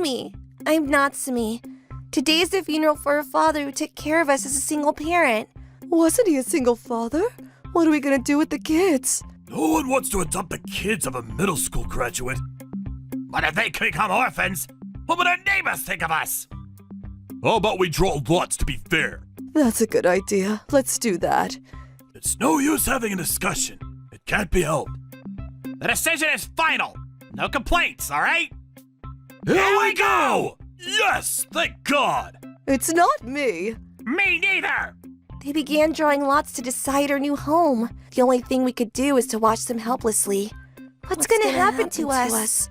me. I'm Natsumi. Today's the funeral for a father who took care of us as a single parent. Wasn't he a single father? What are we gonna do with the kids? No one wants to adopt the kids of a middle school graduate. But if they become orphans, what would our neighbors think of us? How about we draw lots to be fair? That's a good idea. Let's do that. It's no use having a discussion. It can't be helped. The decision is final. No complaints, all right? Here we go! Yes, thank God! It's not me. Me neither! They began drawing lots to decide our new home. The only thing we could do is to watch them helplessly. What's gonna happen to us?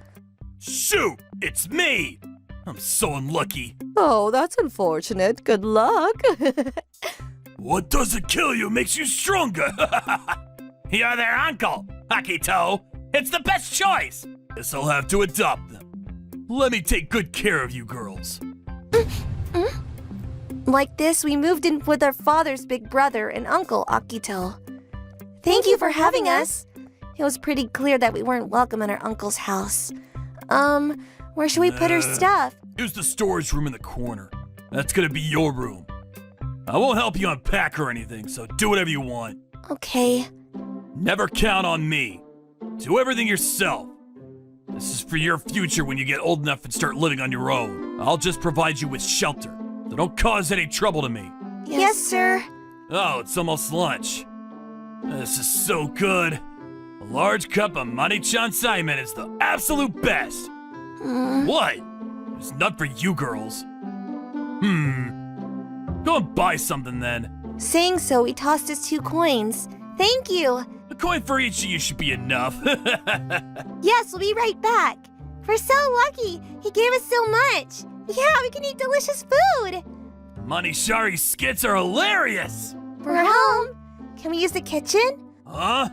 Shoot, it's me! I'm so unlucky. Oh, that's unfortunate. Good luck. What doesn't kill you makes you stronger. You're their uncle, Akito. It's the best choice. Guess I'll have to adopt them. Let me take good care of you girls. Like this, we moved in with our father's big brother and uncle, Akito. Thank you for having us. It was pretty clear that we weren't welcome in our uncle's house. Where should we put our stuff? Use the storage room in the corner. That's gonna be your room. I won't help you unpack or anything, so do whatever you want. Okay. Never count on me. Do everything yourself. This is for your future when you get old enough and start living on your own. I'll just provide you with shelter, so don't cause any trouble to me. Yes, sir. Oh, it's almost lunch. This is so good. A large cup of Manichan Simon is the absolute best. What? It's not for you girls. Go and buy something then. Saying so, he tossed us 2 coins. Thank you. A coin for each of you should be enough. Yes, we'll be right back. We're so lucky. He gave us so much. Yeah, we can eat delicious food. Manishari skits are hilarious. We're home. Can we use the kitchen? Huh?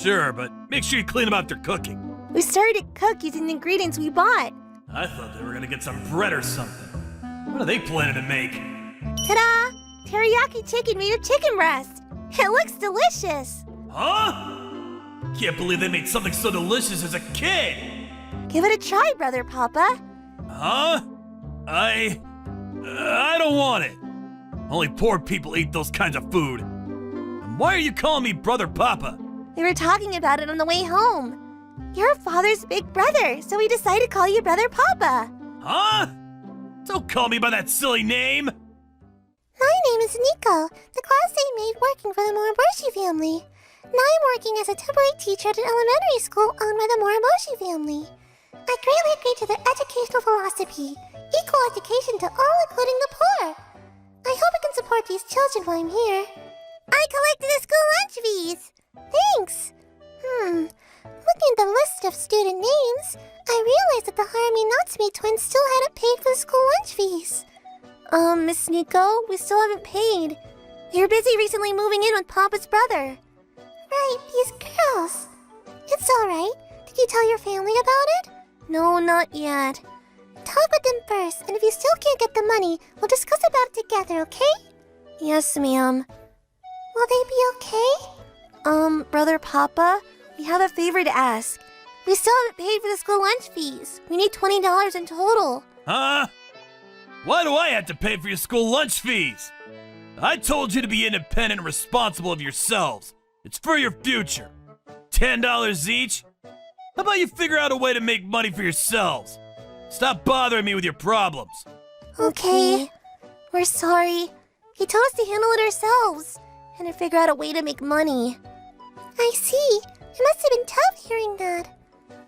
Sure, but make sure you clean them after cooking. We started to cook using the ingredients we bought. I thought they were gonna get some bread or something. What are they planning to make? Ta-da! Teriyaki chicken made of chicken breast. It looks delicious. Huh? Can't believe they made something so delicious as a kid. Give it a try, Brother Papa. Huh? I don't want it. Only poor people eat those kinds of food. And why are you calling me Brother Papa? We were talking about it on the way home. You're father's big brother, so we decided to call you Brother Papa. Huh? Don't call me by that silly name. My name is Nico, the classmate made working for the Moriboshi family. Now I'm working as a temporary teacher at an elementary school owned by the Moriboshi family. I greatly agree to their educational philosophy, equal education to all including the poor. I hope I can support these children while I'm here. I collected the school lunch fees. Thanks. Looking at the list of student names, I realized that the Harumi Natsume twins still hadn't paid for the school lunch fees. Miss Nico, we still haven't paid. We were busy recently moving in with Papa's brother. Right, these girls. It's alright. Did you tell your family about it? No, not yet. Talk with them first, and if you still can't get the money, we'll discuss about it together, okay? Yes, ma'am. Will they be okay? Brother Papa, we have a favor to ask. We still haven't paid for the school lunch fees. We need $20 in total. Huh? Why do I have to pay for your school lunch fees? I told you to be independent and responsible of yourselves. It's for your future. $10 each? How about you figure out a way to make money for yourselves? Stop bothering me with your problems. Okay. We're sorry. He told us to handle it ourselves and to figure out a way to make money. I see. It must have been tough hearing that.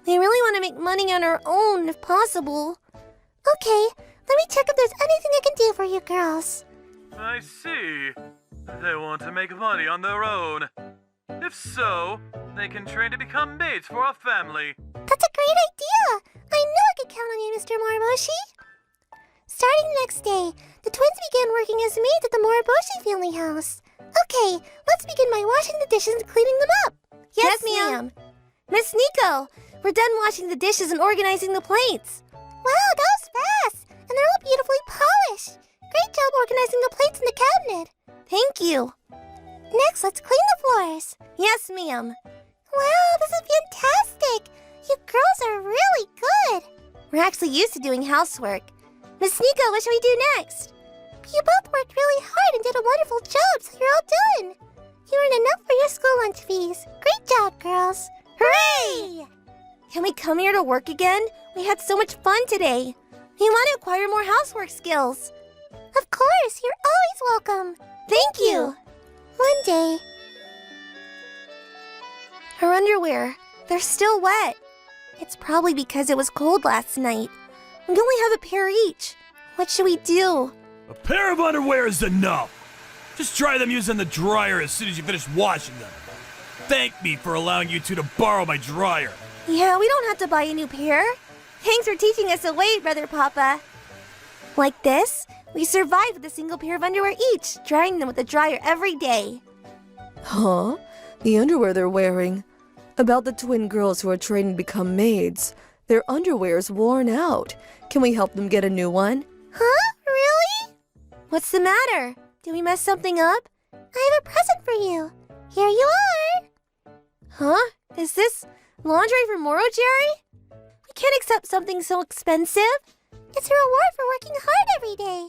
We really want to make money on our own, if possible. Okay, let me check if there's anything I can do for you girls. I see. They want to make money on their own. If so, they can train to become maids for our family. That's a great idea! I knew I could count on you, Mr. Moriboshi. Starting the next day, the twins began working as maids at the Moriboshi family house. Okay, let's begin by washing the dishes and cleaning them up. Yes, ma'am. Miss Nico, we're done washing the dishes and organizing the plates. Wow, that was fast! And they're all beautifully polished. Great job organizing the plates in the cabinet. Thank you. Next, let's clean the floors. Yes, ma'am. Wow, this is fantastic! You girls are really good! We're actually used to doing housework. Miss Nico, what should we do next? You both worked really hard and did a wonderful job, so you're all done. You earned enough for your school lunch fees. Great job, girls. Hooray! Can we come here to work again? We had so much fun today. We want to acquire more housework skills. Of course, you're always welcome. Thank you. One day. Her underwear, they're still wet. It's probably because it was cold last night. We only have a pair each. What should we do? A pair of underwear is enough. Just dry them using the dryer as soon as you finish washing them. Thank me for allowing you two to borrow my dryer. Yeah, we don't have to buy a new pair. Thanks for teaching us a way, Brother Papa. Like this, we survive with a single pair of underwear each, drying them with a dryer every day. Huh? The underwear they're wearing. About the twin girls who are training to become maids. Their underwear's worn out. Can we help them get a new one? Huh? Really? What's the matter? Did we mess something up? I have a present for you. Here you are. Huh? Is this laundry for Moro, Jerry? We can't accept something so expensive. It's a reward for working hard every day.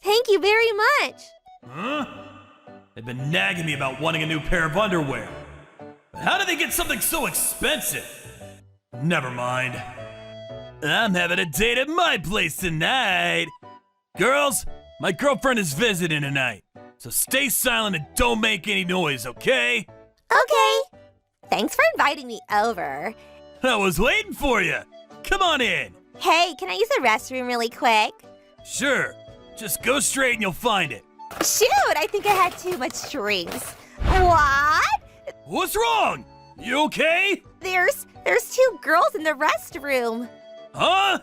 Thank you very much. Huh? They've been nagging me about wanting a new pair of underwear. But how did they get something so expensive? Never mind. I'm having a date at my place tonight. Girls, my girlfriend is visiting tonight. So stay silent and don't make any noise, okay? Okay. Thanks for inviting me over. I was waiting for you. Come on in. Hey, can I use the restroom really quick? Sure. Just go straight and you'll find it. Shoot, I think I had too much drinks. What? What's wrong? You okay? There's two girls in the restroom. Huh?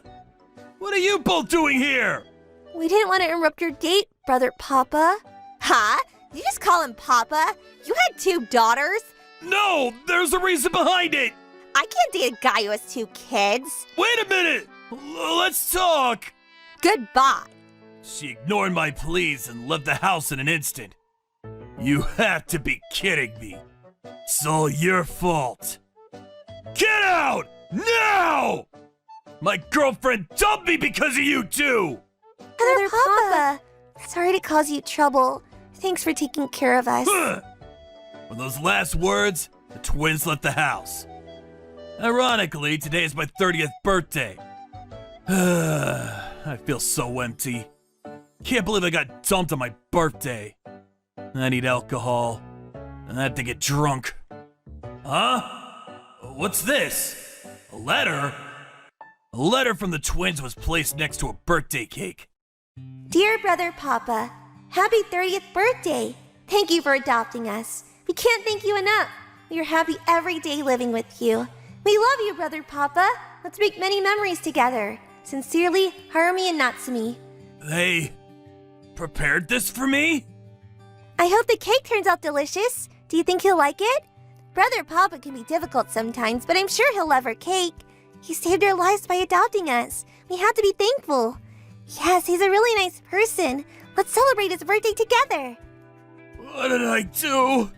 What are you both doing here? We didn't want to interrupt your date, Brother Papa. Huh? You just call him Papa? You had two daughters? No, there's a reason behind it. I can't date a guy who has two kids. Wait a minute. Let's talk. Goodbye. She ignored my pleas and left the house in an instant. You have to be kidding me. It's all your fault. Get out! Now! My girlfriend dumped me because of you two! Brother Papa, sorry to cause you trouble. Thanks for taking care of us. With those last words, the twins left the house. Ironically, today is my 30th birthday. I feel so empty. Can't believe I got dumped on my birthday. I need alcohol. I have to get drunk. Huh? What's this? A letter? A letter from the twins was placed next to a birthday cake. Dear Brother Papa, happy 30th birthday. Thank you for adopting us. We can't thank you enough. We are happy every day living with you. We love you, Brother Papa. Let's make many memories together. Sincerely, Harumi and Natsumi. They prepared this for me? I hope the cake turns out delicious. Do you think he'll like it? Brother Papa can be difficult sometimes, but I'm sure he'll love our cake. He saved our lives by adopting us. We have to be thankful. Yes, he's a really nice person. Let's celebrate his birthday together. What did I do?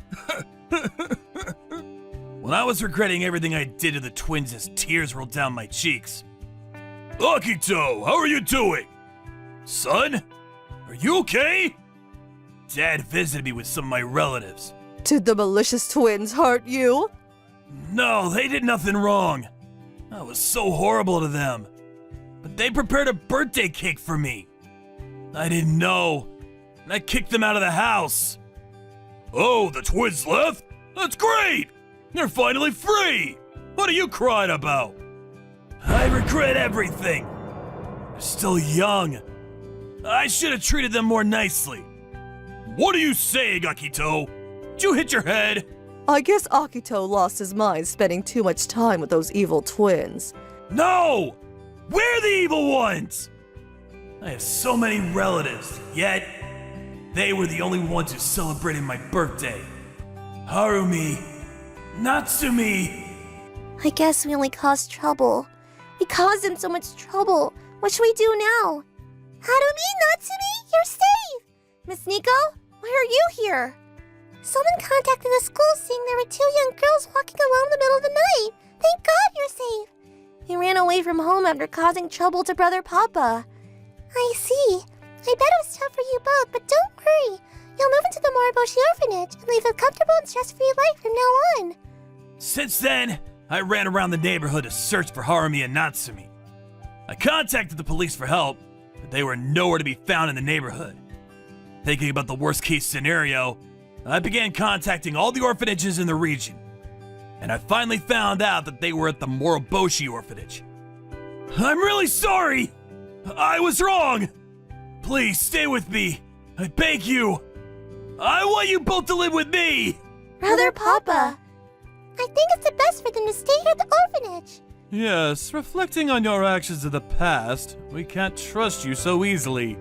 When I was regretting everything I did to the twins as tears rolled down my cheeks. Akito, how are you doing? Son, are you okay? Dad visited me with some of my relatives. Did the malicious twins hurt you? No, they did nothing wrong. I was so horrible to them. But they prepared a birthday cake for me. I didn't know, and I kicked them out of the house. Oh, the twins left? That's great! They're finally free! What are you crying about? I regret everything. They're still young. I should have treated them more nicely. What are you saying, Akito? Did you hit your head? I guess Akito lost his mind spending too much time with those evil twins. No! We're the evil ones! I have so many relatives, yet they were the only ones who celebrated my birthday. Harumi, Natsumi. I guess we only caused trouble. We caused him so much trouble. What should we do now? Harumi, Natsumi, you're safe! Miss Nico, why are you here? Someone contacted the school saying there were two young girls walking alone in the middle of the night. Thank God you're safe. He ran away from home after causing trouble to Brother Papa. I see. I bet it was tough for you both, but don't worry. You'll move into the Moriboshi orphanage and live a comfortable and stress-free life from now on. Since then, I ran around the neighborhood to search for Harumi and Natsumi. I contacted the police for help, but they were nowhere to be found in the neighborhood. Thinking about the worst-case scenario, I began contacting all the orphanages in the region, and I finally found out that they were at the Moriboshi orphanage. I'm really sorry! I was wrong! Please stay with me. I beg you. I want you both to live with me! Brother Papa! I think it's the best for them to stay here at the orphanage. Yes, reflecting on your actions of the past, we can't trust you so easily.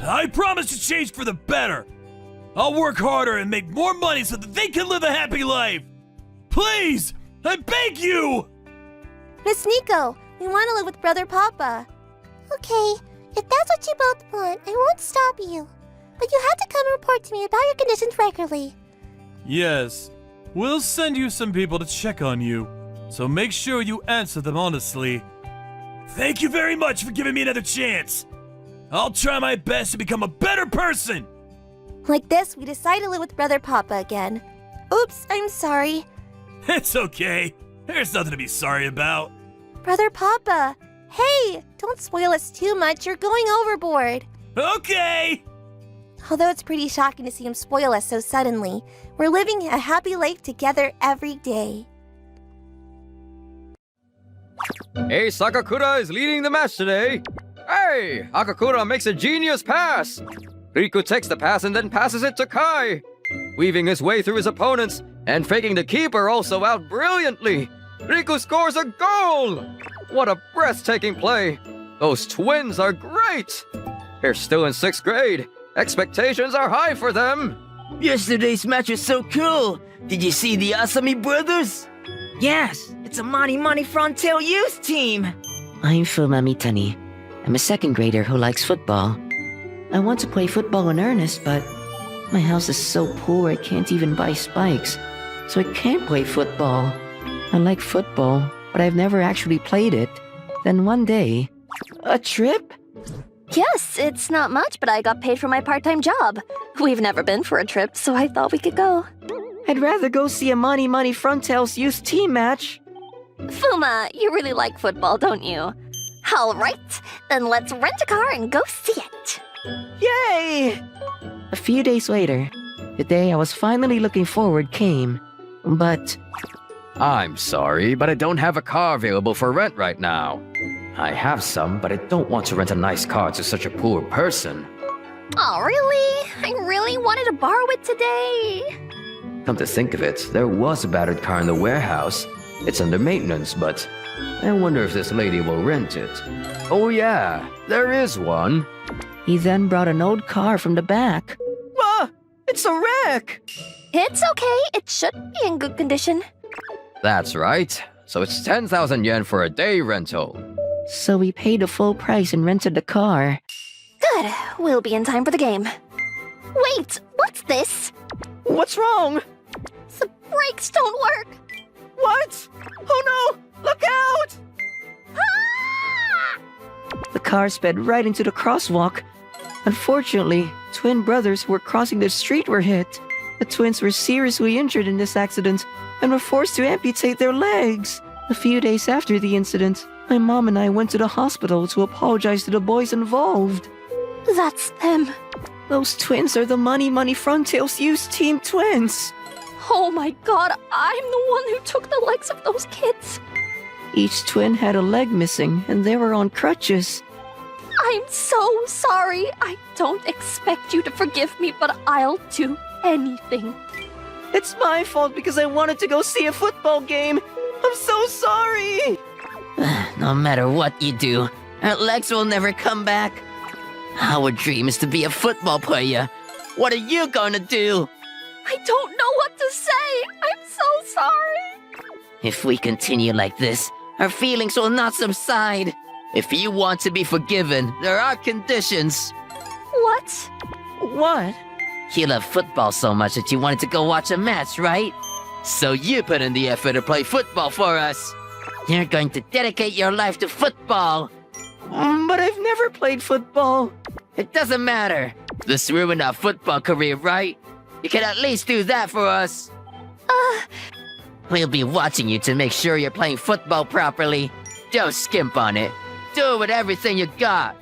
I promise to change for the better. I'll work harder and make more money so that they can live a happy life. Please, I beg you! Miss Nico, we want to live with Brother Papa. Okay, if that's what you both want, I won't stop you. But you have to come and report to me about your conditions regularly. Yes, we'll send you some people to check on you, so make sure you answer them honestly. Thank you very much for giving me another chance. I'll try my best to become a better person. Like this, we decide to live with Brother Papa again. Oops, I'm sorry. It's okay. There's nothing to be sorry about. Brother Papa! Hey! Don't spoil us too much, you're going overboard! Okay! Although it's pretty shocking to see him spoil us so suddenly, we're living a happy life together every day. Hey, Sakakura is leading the match today. Hey, Akakura makes a genius pass. Riku takes the pass and then passes it to Kai, weaving his way through his opponents and faking the keeper also out brilliantly. Riku scores a goal! What a breathtaking play! Those twins are great! They're still in 6th grade. Expectations are high for them. Yesterday's match was so cool! Did you see the Asami brothers? Yes, it's a Mani Frontail youth team! I'm Fuma Mitani. I'm a 2nd grader who likes football. I want to play football in earnest, but my house is so poor I can't even buy spikes, so I can't play football. I like football, but I've never actually played it. Then one day... A trip? Yes, it's not much, but I got paid for my part-time job. We've never been for a trip, so I thought we could go. I'd rather go see a Mani Frontail's youth team match. Fuma, you really like football, don't you? All right, then let's rent a car and go see it. Yay! A few days later, the day I was finally looking forward came. But... I'm sorry, but I don't have a car available for rent right now. I have some, but I don't want to rent a nice car to such a poor person. Oh, really? I really wanted to borrow it today. Come to think of it, there was a battered car in the warehouse. It's under maintenance, but I wonder if this lady will rent it. Oh yeah, there is one. he then brought an old car from the back. Ah! It's a wreck! It's okay. It should be in good condition. That's right. So it's 10,000 yen for a day rental. So we paid the full price and rented the car. Good. We'll be in time for the game. Wait, what's this? What's wrong? The brakes don't work. What? Oh no! Look out! Ah! The car sped right into the crosswalk. Unfortunately, twin brothers who were crossing the street were hit. The twins were seriously injured in this accident and were forced to amputate their legs. A few days after the incident, my mom and I went to the hospital to apologize to the boys involved. That's them. Those twins are the Mani Frontail's youth team twins. Oh my god, I'm the one who took the legs of those kids. Each twin had a leg missing and they were on crutches. I'm so sorry. I don't expect you to forgive me, but I'll do anything. It's my fault because I wanted to go see a football game. I'm so sorry. No matter what you do, our legs will never come back. Our dream is to be a football player. What are you gonna do? I don't know what to say. I'm so sorry. If we continue like this, our feelings will not subside. If you want to be forgiven, there are conditions. What? What? You love football so much that you wanted to go watch a match, right? So you put in the effort to play football for us. You're going to dedicate your life to football. But I've never played football. It doesn't matter. This ruined our football career, right? You can at least do that for us. We'll be watching you to make sure you're playing football properly. Don't skimp on it. Do it with everything you got.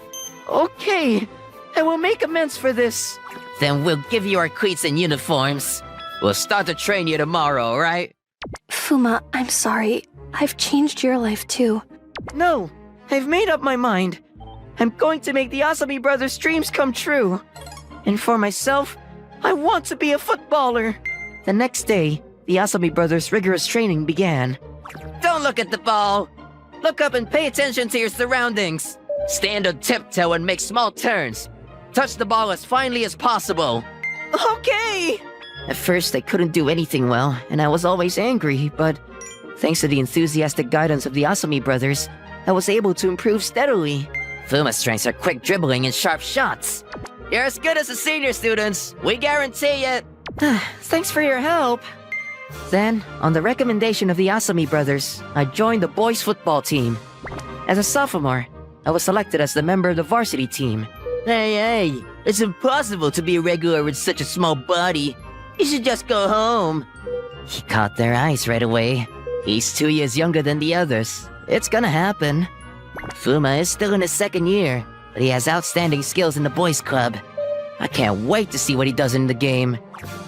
Okay, I will make amends for this. Then we'll give you our cleats and uniforms. We'll start to train you tomorrow, alright? Fuma, I'm sorry. I've changed your life too. No, I've made up my mind. I'm going to make the Asami brothers' dreams come true. And for myself, I want to be a footballer. The next day, the Asami brothers' rigorous training began. Don't look at the ball. Look up and pay attention to your surroundings. Stand on tiptoe and make small turns. Touch the ball as finely as possible. Okay! At first, I couldn't do anything well, and I was always angry, but thanks to the enthusiastic guidance of the Asami brothers, I was able to improve steadily. Fuma's strengths are quick dribbling and sharp shots. You're as good as the senior students. We guarantee it. Thanks for your help. Then, on the recommendation of the Asami brothers, I joined the boys' football team. As a sophomore, I was selected as the member of the varsity team. Hey, it's impossible to be a regular with such a small body. You should just go home. He caught their eyes right away. He's 2 years younger than the others. It's gonna happen. Fuma is still in his second year, but he has outstanding skills in the boys' club. I can't wait to see what he does in the game.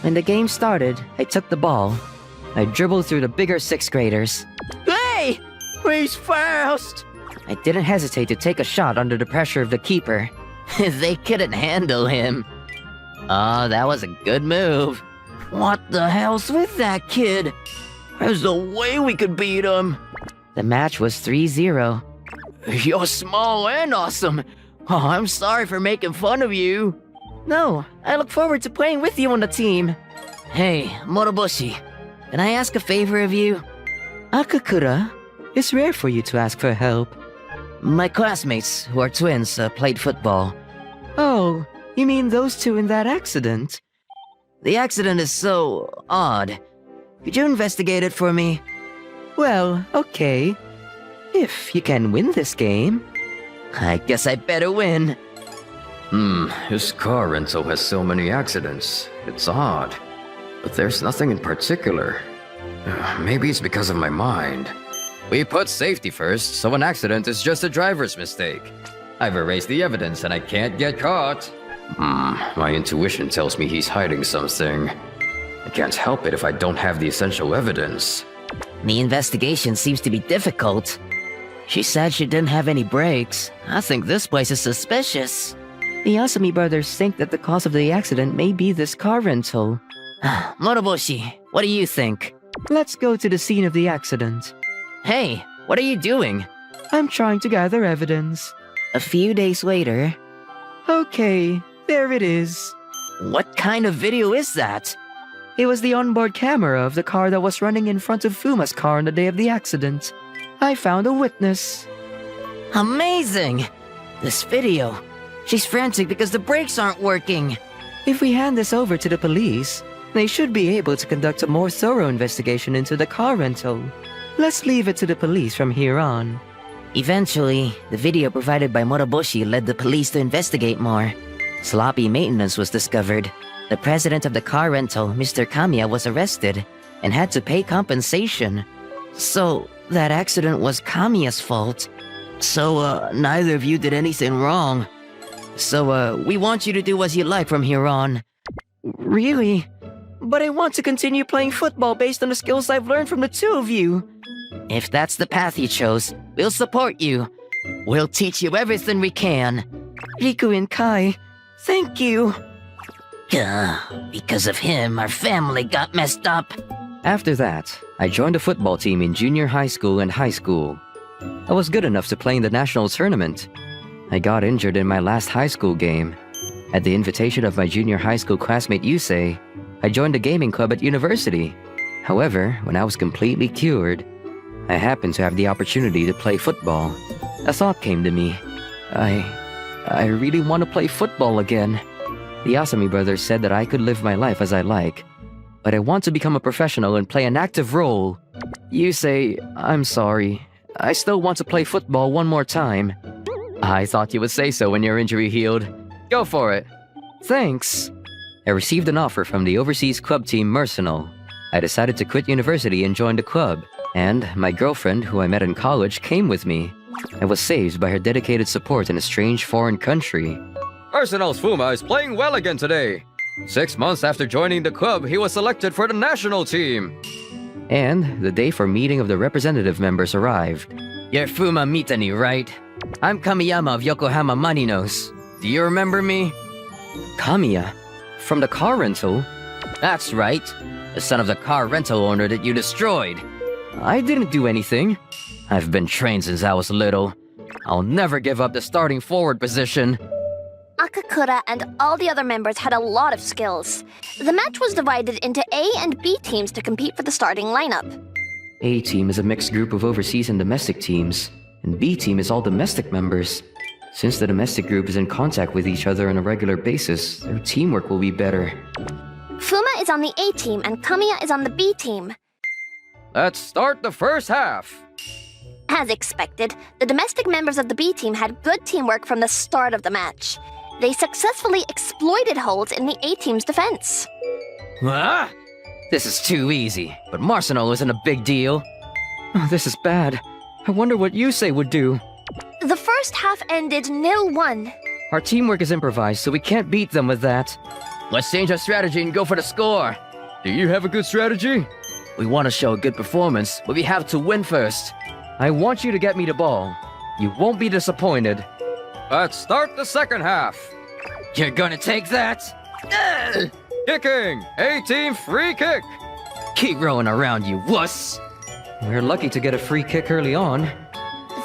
When the game started, I took the ball. I dribbled through the bigger 6th graders. Hey! He's fast! I didn't hesitate to take a shot under the pressure of the keeper. They couldn't handle him. Oh, that was a good move. What the hell's with that kid? There's no way we could beat him. The match was 3-0. You're small and awesome. Oh, I'm sorry for making fun of you. No, I look forward to playing with you on the team. Hey, Moroboshi, can I ask a favor of you? Akakura, it's rare for you to ask for help. My classmates, who are twins, played football. Oh, you mean those two in that accident? The accident is so odd. Could you investigate it for me? Well, okay. If you can win this game. I guess I better win. His car rental has so many accidents. It's odd. But there's nothing in particular. Maybe it's because of my mind. We put safety first, so an accident is just a driver's mistake. I've erased the evidence and I can't get caught. My intuition tells me he's hiding something. I can't help it if I don't have the essential evidence. The investigation seems to be difficult. She said she didn't have any brakes. I think this place is suspicious. The Asami brothers think that the cause of the accident may be this car rental. Moroboshi, what do you think? Let's go to the scene of the accident. Hey, what are you doing? I'm trying to gather evidence. A few days later... Okay, there it is. What kind of video is that? It was the onboard camera of the car that was running in front of Fuma's car on the day of the accident. I found a witness. Amazing! This video. She's frantic because the brakes aren't working. If we hand this over to the police, they should be able to conduct a more thorough investigation into the car rental. Let's leave it to the police from here on. Eventually, the video provided by Moroboshi led the police to investigate more. Sloppy maintenance was discovered. The president of the car rental, Mr. Kamiya, was arrested and had to pay compensation. So, that accident was Kamiya's fault. So, neither of you did anything wrong. So, we want you to do as you like from here on. Really? But I want to continue playing football based on the skills I've learned from the two of you. If that's the path you chose, we'll support you. We'll teach you everything we can. Riku and Kai, thank you. Because of him, our family got messed up. After that, I joined a football team in junior high school and high school. I was good enough to play in the national tournament. I got injured in my last high school game. At the invitation of my junior high school classmate Yusei, I joined a gaming club at university. However, when I was completely cured, I happened to have the opportunity to play football. A thought came to me. I really want to play football again. The Asami brothers said that I could live my life as I like, but I want to become a professional and play an active role. Yusei, I'm sorry. I still want to play football one more time. I thought you would say so when your injury healed. Go for it. Thanks. I received an offer from the overseas club team Mercenal. I decided to quit university and join the club. And my girlfriend, who I met in college, came with me. I was saved by her dedicated support in a strange foreign country. Mercenal's Fuma is playing well again today. 6 months after joining the club, he was selected for the national team. And the day for meeting of the representative members arrived. You're Fuma Mitani, right? I'm Kamiyama of Yokohama Marinos. Do you remember me? Kamiya? From the car rental? That's right. The son of the car rental owner that you destroyed. I didn't do anything. I've been trained since I was little. I'll never give up the starting forward position. Akakura and all the other members had a lot of skills. The match was divided into A and B teams to compete for the starting lineup. A team is a mixed group of overseas and domestic teams, and B team is all domestic members. Since the domestic group is in contact with each other on a regular basis, their teamwork will be better. Fuma is on the A team and Kamiya is on the B team. Let's start the first half. As expected, the domestic members of the B team had good teamwork from the start of the match. They successfully exploited holes in the A team's defense. Ah! This is too easy, but Marcinol isn't a big deal. Oh, this is bad. I wonder what Yusei would do. The first half ended 0-1. Our teamwork is improvised, so we can't beat them with that. Let's change our strategy and go for the score. Do you have a good strategy? We want to show a good performance, but we have to win first. I want you to get me the ball. You won't be disappointed. Let's start the second half. You're gonna take that? Kicking! A-team free kick! Keep rolling around, you wuss! We're lucky to get a free kick early on.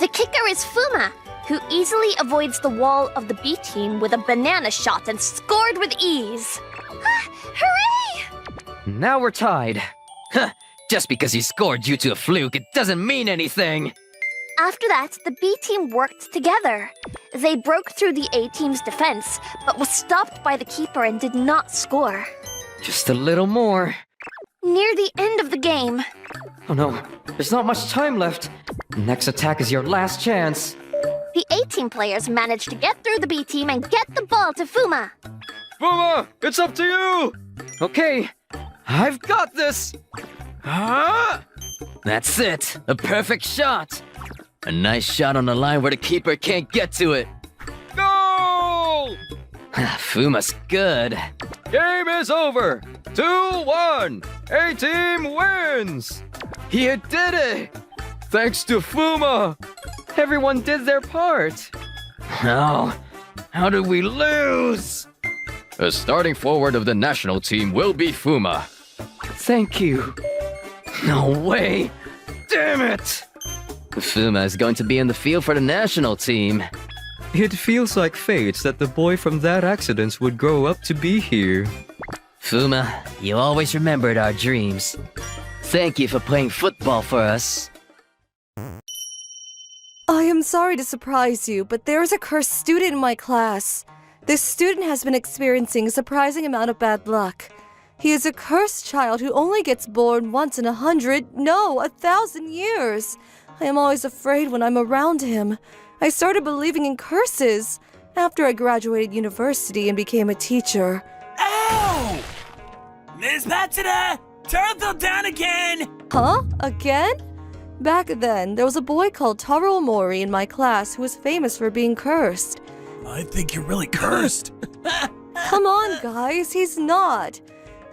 The kicker is Fuma, who easily avoids the wall of the B team with a banana shot and scored with ease. Hooray! Now we're tied. Huh, just because he scored due to a fluke, it doesn't mean anything. After that, the B team worked together. They broke through the A team's defense, but was stopped by the keeper and did not score. Just a little more. Near the end of the game, Oh no, there's not much time left. Next attack is your last chance. the A team players managed to get through the B team and get the ball to Fuma. Fuma, it's up to you! Okay, I've got this! Ah! That's it, a perfect shot! A nice shot on the line where the keeper can't get to it. Goal! Fuma's good. Game is over! 2-1! A-team wins! You did it! Thanks to Fuma! Everyone did their part! Oh, how did we lose? The starting forward of the national team will be Fuma. Thank you. No way! Damn it! Fuma is going to be in the field for the national team. It feels like fate that the boy from that accident would grow up to be here. Fuma, you always remembered our dreams. Thank you for playing football for us. I am sorry to surprise you, but there is a cursed student in my class. This student has been experiencing a surprising amount of bad luck. He is a cursed child who only gets born once in 100, no, 1,000 years. I am always afraid when I'm around him. I started believing in curses after I graduated university and became a teacher. Ow! Miss Matsuda! Turtle down again! Huh? Again? Back then, there was a boy called Taro Omori in my class who was famous for being cursed. I think you're really cursed. Come on, guys, he's not.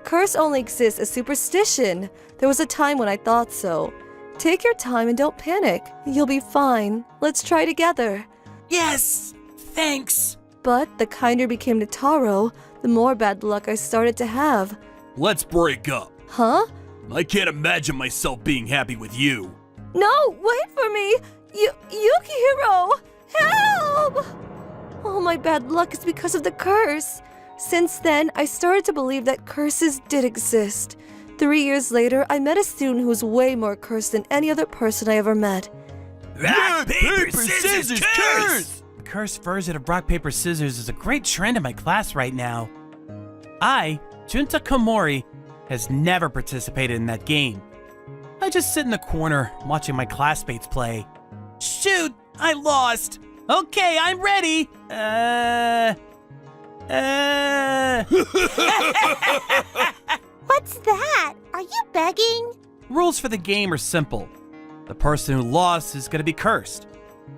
Curse only exists as superstition. There was a time when I thought so. Take your time and don't panic. You'll be fine. Let's try together. Yes! Thanks! But the kinder became to Taro, the more bad luck I started to have. Let's break up. Huh? I can't imagine myself being happy with you. No, wait for me! Yukihiro! Help! All my bad luck is because of the curse. Since then, I started to believe that curses did exist. 3 years later, I met a student who was way more cursed than any other person I ever met. Rock, paper, scissors, curse! The cursed version of rock, paper, scissors is a great trend in my class right now. I, Junta Komori, has never participated in that game. I just sit in the corner watching my classmates play. Shoot, I lost. Okay, I'm ready. What's that? Are you begging? Rules for the game are simple. The person who lost is going to be cursed.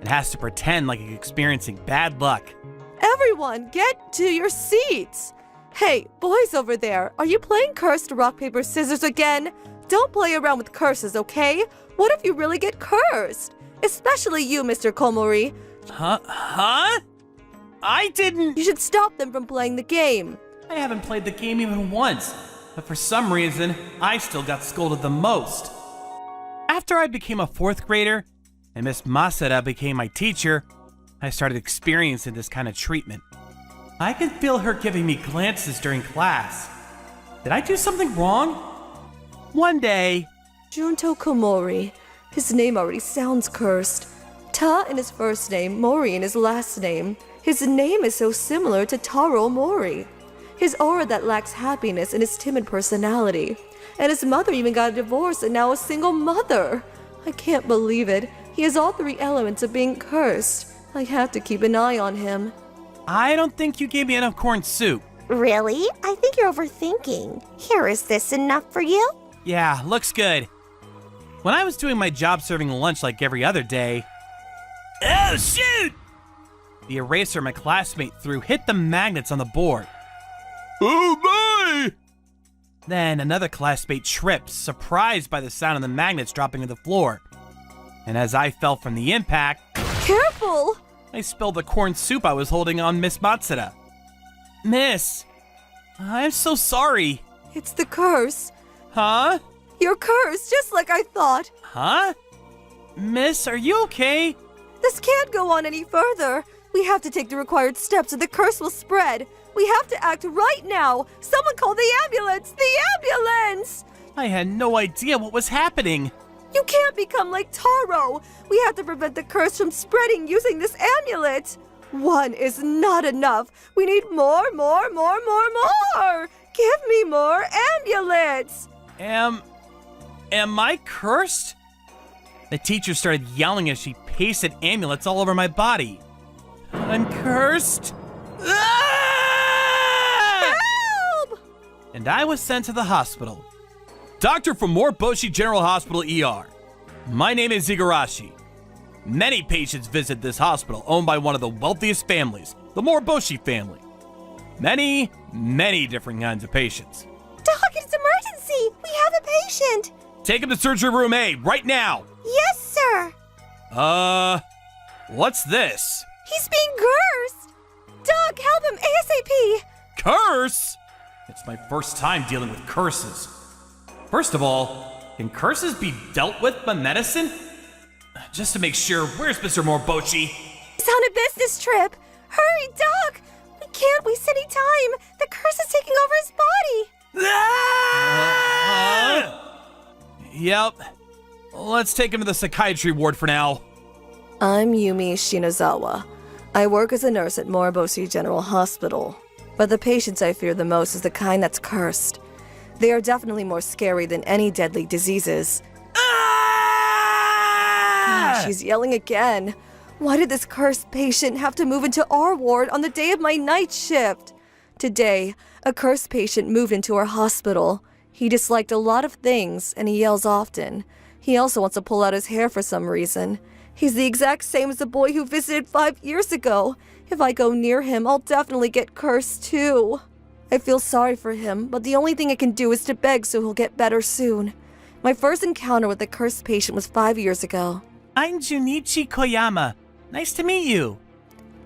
It has to pretend like it's experiencing bad luck. Everyone, get to your seats. Hey, boys over there, are you playing cursed rock, paper, scissors again? Don't play around with curses, okay? What if you really get cursed? Especially you, Mr. Komori. Huh? I didn't... You should stop them from playing the game. I haven't played the game even once, but for some reason, I still got scolded the most. After I became a 4th grader, and Miss Masada became my teacher, I started experiencing this kind of treatment. I could feel her giving me glances during class. Did I do something wrong? One day... Junto Komori. His name already sounds cursed. Ta in his first name, Mori in his last name. His name is so similar to Taro Mori. His aura that lacks happiness and his timid personality. And his mother even got a divorce and now a single mother. I can't believe it. He has all 3 elements of being cursed. I have to keep an eye on him. I don't think you gave me enough corn soup. Really? I think you're overthinking. Here, is this enough for you? Yeah, looks good. When I was doing my job serving lunch like every other day... Oh, shoot! The eraser my classmate threw hit the magnets on the board. Oh my! Then another classmate tripped, surprised by the sound of the magnets dropping to the floor. And as I fell from the impact, Careful! I spilled the corn soup I was holding on Miss Matsuda. Miss, I'm so sorry. It's the curse. Huh? You're cursed, just like I thought. Huh? Miss, are you okay? This can't go on any further. We have to take the required steps or the curse will spread. We have to act right now. Someone call the ambulance! The ambulance! I had no idea what was happening. You can't become like Taro. We have to prevent the curse from spreading using this amulet. 1 is not enough. We need more. Give me more amulets. Am I cursed? The teacher started yelling as she pasted amulets all over my body. I'm cursed. Ah! Help! And I was sent to the hospital. Doctor from Moriboshi General Hospital ER. My name is Igarashi. Many patients visit this hospital owned by one of the wealthiest families, the Moriboshi family. Many different kinds of patients. Doc, it's emergency! We have a patient! Take him to surgery room A right now. Yes, sir! What's this? He's being cursed. Doc, help him ASAP. Curse? It's my first time dealing with curses. First of all, can curses be dealt with by medicine? Just to make sure, where's Mr. Moriboshi? He's on a business trip. Hurry, Doc! We can't waste any time. The curse is taking over his body. Yep. Let's take him to the psychiatry ward for now. I'm Yumi Shinozawa. I work as a nurse at Moriboshi General Hospital. But the patients I fear the most is the kind that's cursed. They are definitely more scary than any deadly diseases. She's yelling again. Why did this cursed patient have to move into our ward on the day of my night shift? Today, a cursed patient moved into our hospital. He disliked a lot of things, and he yells often. He also wants to pull out his hair for some reason. He's the exact same as the boy who visited 5 years ago. If I go near him, I'll definitely get cursed too. I feel sorry for him, but the only thing I can do is to beg so he'll get better soon. My first encounter with the cursed patient was 5 years ago. I'm Junichi Koyama. Nice to meet you.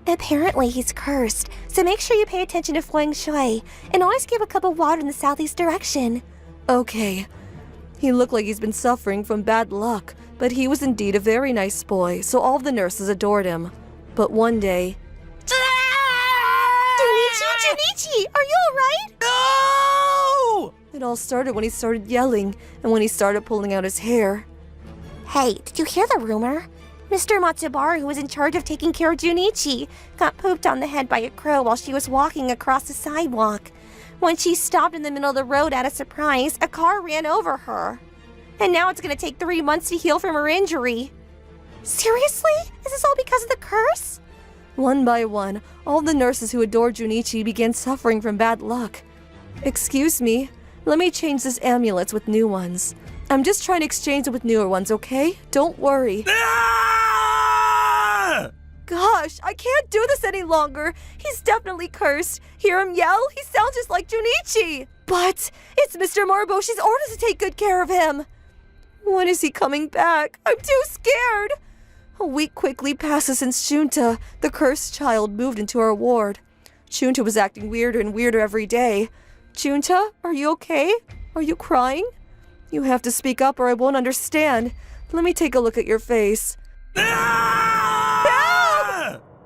Apparently he's cursed, so make sure you pay attention to feng shui, and always keep a cup of water in the southeast direction. Okay. He looked like he's been suffering from bad luck, but he was indeed a very nice boy, so all of the nurses adored him. But one day... Junichi, are you alright? No! It all started when he started yelling, and when he started pulling out his hair. Hey, did you hear the rumor? Mr. Matsubaru, who was in charge of taking care of Junichi, got pooped on the head by a crow while she was walking across the sidewalk. When she stopped in the middle of the road out of surprise, a car ran over her. And now it's going to take 3 months to heal from her injury. Seriously? Is this all because of the curse? One by one, all the nurses who adored Junichi began suffering from bad luck. Excuse me, let me change this amulet with new ones. I'm just trying to exchange it with newer ones, okay? Don't worry. Ah! Gosh, I can't do this any longer. He's definitely cursed. Hear him yell? He sounds just like Junichi. But it's Mr. Moriboshi's orders to take good care of him. When is he coming back? I'm too scared. A week quickly passes since Junta, the cursed child, moved into our ward. Junta was acting weirder and weirder every day. Junta, are you okay? Are you crying? You have to speak up or I won't understand. Let me take a look at your face. Ah!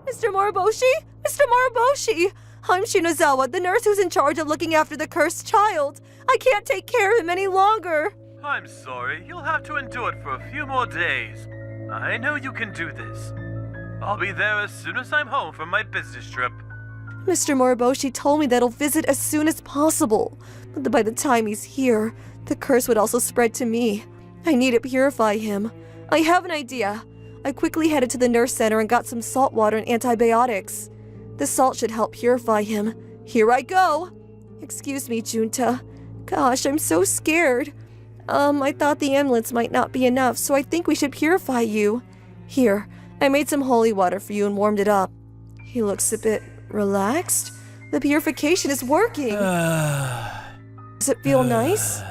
Mr. Moriboshi? Mr. Moriboshi! I'm Shinozawa, the nurse who's in charge of looking after the cursed child. I can't take care of him any longer. I'm sorry, you'll have to endure it for a few more days. I know you can do this. I'll be there as soon as I'm home from my business trip. Mr. Moriboshi told me that he'll visit as soon as possible. But by the time he's here, the curse would also spread to me. I need to purify him. I have an idea. I quickly headed to the nurse center and got some salt water and antibiotics. The salt should help purify him. Here I go. Excuse me, Junta. Gosh, I'm so scared. I thought the amulets might not be enough, so I think we should purify you. Here, I made some holy water for you and warmed it up. He looks a bit relaxed. The purification is working. Does it feel nice?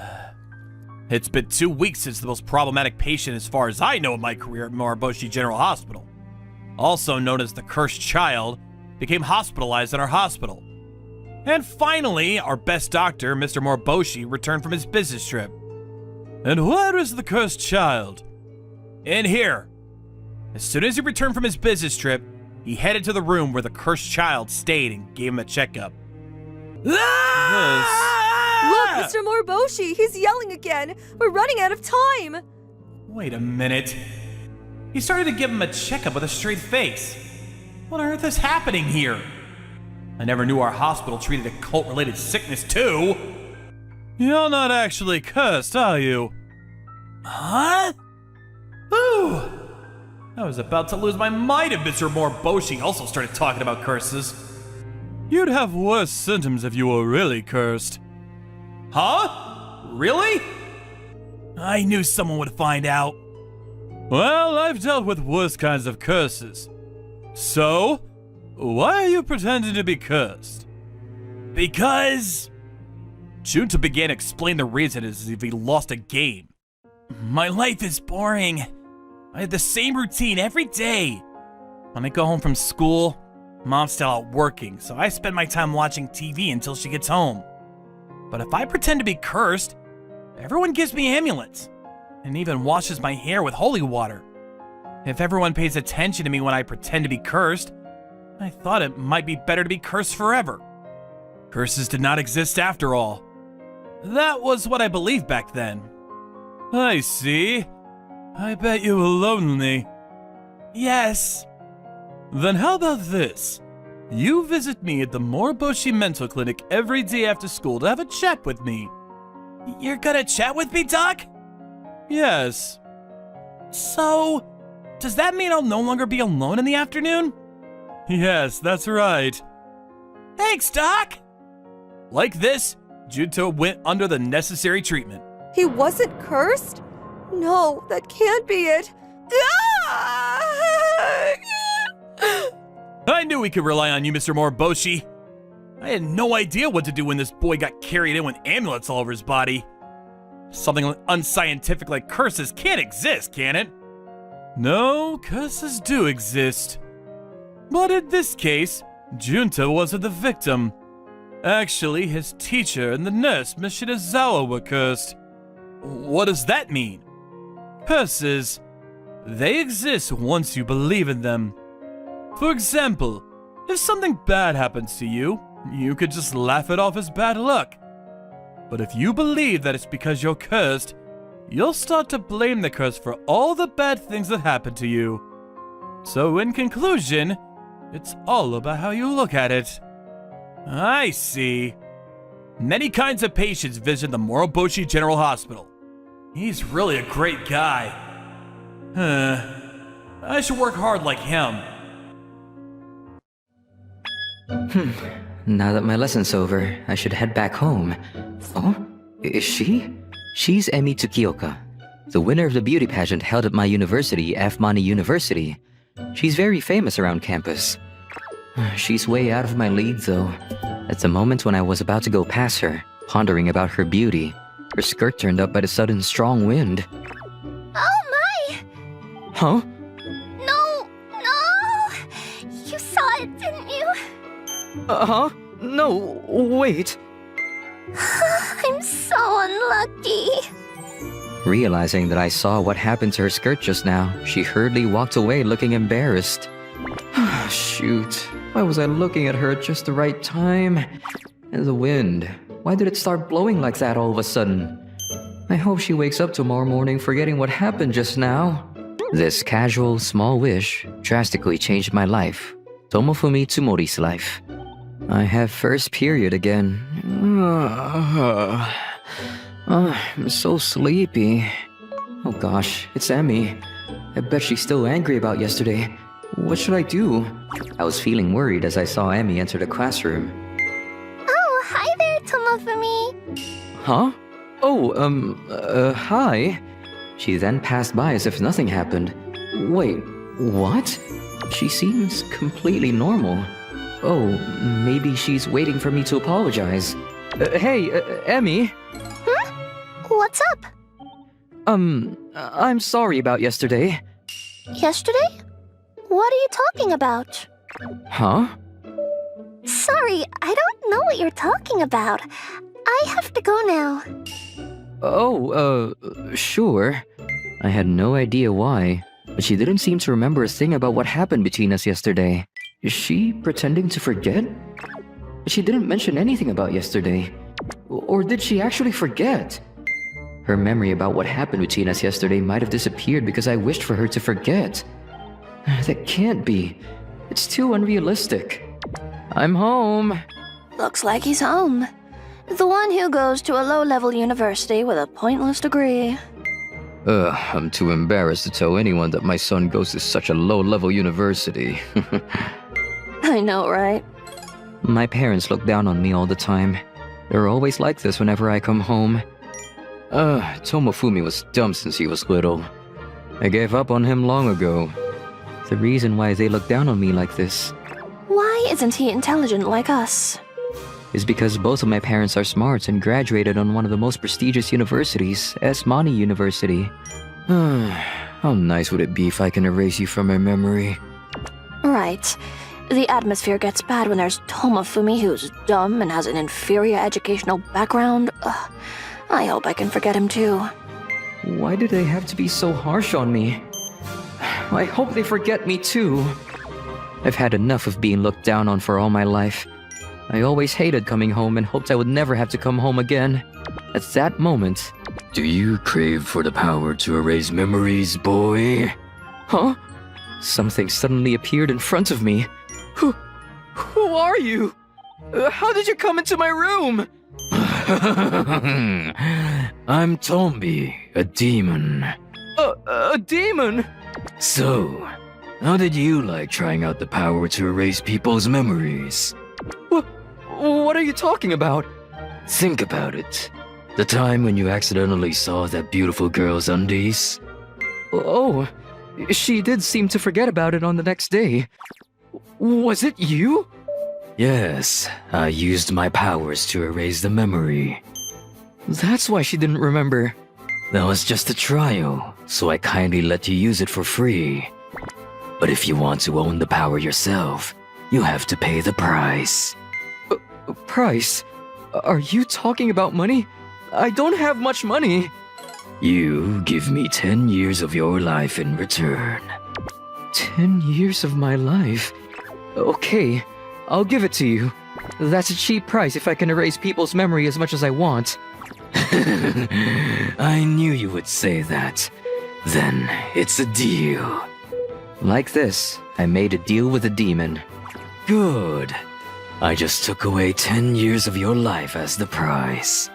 It's been 2 weeks since the most problematic patient as far as I know in my career at Moriboshi General Hospital, also known as the Cursed Child, became hospitalized in our hospital. And finally, our best doctor, Mr. Moriboshi, returned from his business trip. And where is the Cursed Child? In here. As soon as he returned from his business trip, he headed to the room where the Cursed Child stayed and gave him a checkup. Look, Mr. Moriboshi, he's yelling again. We're running out of time. Wait a minute. He started to give him a checkup with a straight face. What on earth is happening here? I never knew our hospital treated a cult-related sickness too. You're not actually cursed, are you? Huh? Ooh! I was about to lose my mind if Mr. Moriboshi also started talking about curses. You'd have worse symptoms if you were really cursed. Huh? Really? I knew someone would find out. Well, I've dealt with worse kinds of curses. So, why are you pretending to be cursed? Because... Junta began to explain the reason as if he lost a game. My life is boring. I have the same routine every day. When I go home from school, Mom's still out working, so I spend my time watching TV until she gets home. But if I pretend to be cursed, everyone gives me amulets, and even washes my hair with holy water. If everyone pays attention to me when I pretend to be cursed, I thought it might be better to be cursed forever. Curses did not exist after all. That was what I believed back then. I see. I bet you were lonely. Yes. Then how about this? You visit me at the Moriboshi Mental Clinic every day after school to have a chat with me. You're gonna chat with me, Doc? Yes. So, does that mean I'll no longer be alone in the afternoon? Yes, that's right. Thanks, Doc! Like this, Junto went under the necessary treatment. He wasn't cursed? No, that can't be it. I knew we could rely on you, Mr. Moriboshi. I had no idea what to do when this boy got carried in with amulets all over his body. Something unscientific like curses can't exist, can it? No, curses do exist. But in this case, Junta wasn't the victim. Actually, his teacher and the nurse, Miss Shinozawa, were cursed. What does that mean? Curses. They exist once you believe in them. For example, if something bad happens to you, you could just laugh it off as bad luck. But if you believe that it's because you're cursed, you'll start to blame the curse for all the bad things that happen to you. So in conclusion, it's all about how you look at it. I see. Many kinds of patients visit the Moriboshi General Hospital. He's really a great guy. I should work hard like him. Now that my lesson's over, I should head back home. Oh? Is she? She's Emi Tsukioka, the winner of the beauty pageant held at my university, Mani University. She's very famous around campus. She's way out of my league, though. At the moment when I was about to go past her, pondering about her beauty, her skirt turned up by the sudden strong wind. Oh my! Huh? No! You saw it, didn't you? Huh? No, wait. I'm so unlucky. Realizing that I saw what happened to her skirt just now, she hurriedly walked away looking embarrassed. Shoot, why was I looking at her at just the right time? And the wind, why did it start blowing like that all of a sudden? I hope she wakes up tomorrow morning forgetting what happened just now. This casual, small wish drastically changed my life. Tomofumi Tsumori's life. I have first period again. I'm so sleepy. Oh gosh, it's Emi. I bet she's still angry about yesterday. What should I do? I was feeling worried as I saw Emi enter the classroom. Oh, hi there, Tomofumi. Huh? Oh, hi. She then passed by as if nothing happened. Wait, what? She seems completely normal. Oh, maybe she's waiting for me to apologize. Hey, Emi. What's up? I'm sorry about yesterday. Yesterday? What are you talking about? Huh? Sorry, I don't know what you're talking about. I have to go now. Oh, sure. I had no idea why, but she didn't seem to remember a thing about what happened between us yesterday. Is she pretending to forget? She didn't mention anything about yesterday. Or did she actually forget? Her memory about what happened between us yesterday might have disappeared because I wished for her to forget. That can't be. It's too unrealistic. I'm home. Looks like he's home. The one who goes to a low-level university with a pointless degree. I'm too embarrassed to tell anyone that my son goes to such a low-level university. I know, right? My parents look down on me all the time. They're always like this whenever I come home. Tomofumi was dumb since he was little. I gave up on him long ago. The reason why they look down on me like this Why isn't he intelligent like us? is because both of my parents are smart and graduated on one of the most prestigious universities, Mani University. How nice would it be if I can erase you from my memory? Right. The atmosphere gets bad when there's Tomofumi who's dumb and has an inferior educational background. Ugh. I hope I can forget him too. Why do they have to be so harsh on me? I hope they forget me too. I've had enough of being looked down on for all my life. I always hated coming home and hoped I would never have to come home again. At that moment... Do you crave for the power to erase memories, boy? Huh? Something suddenly appeared in front of me. Who are you? How did you come into my room? I'm Tombi, a demon. A demon? So, how did you like trying out the power to erase people's memories? What are you talking about? Think about it. The time when you accidentally saw that beautiful girl's undies? Oh, she did seem to forget about it on the next day. Was it you? Yes, I used my powers to erase the memory. That's why she didn't remember. That was just a trial, so I kindly let you use it for free. But if you want to own the power yourself, you have to pay the price. Price? Are you talking about money? I don't have much money. You give me 10 years of your life in return. 10 years of my life? Okay, I'll give it to you. That's a cheap price if I can erase people's memory as much as I want. I knew you would say that. Then it's a deal. Like this, I made a deal with a demon. Good. I just took away 10 years of your life as the price.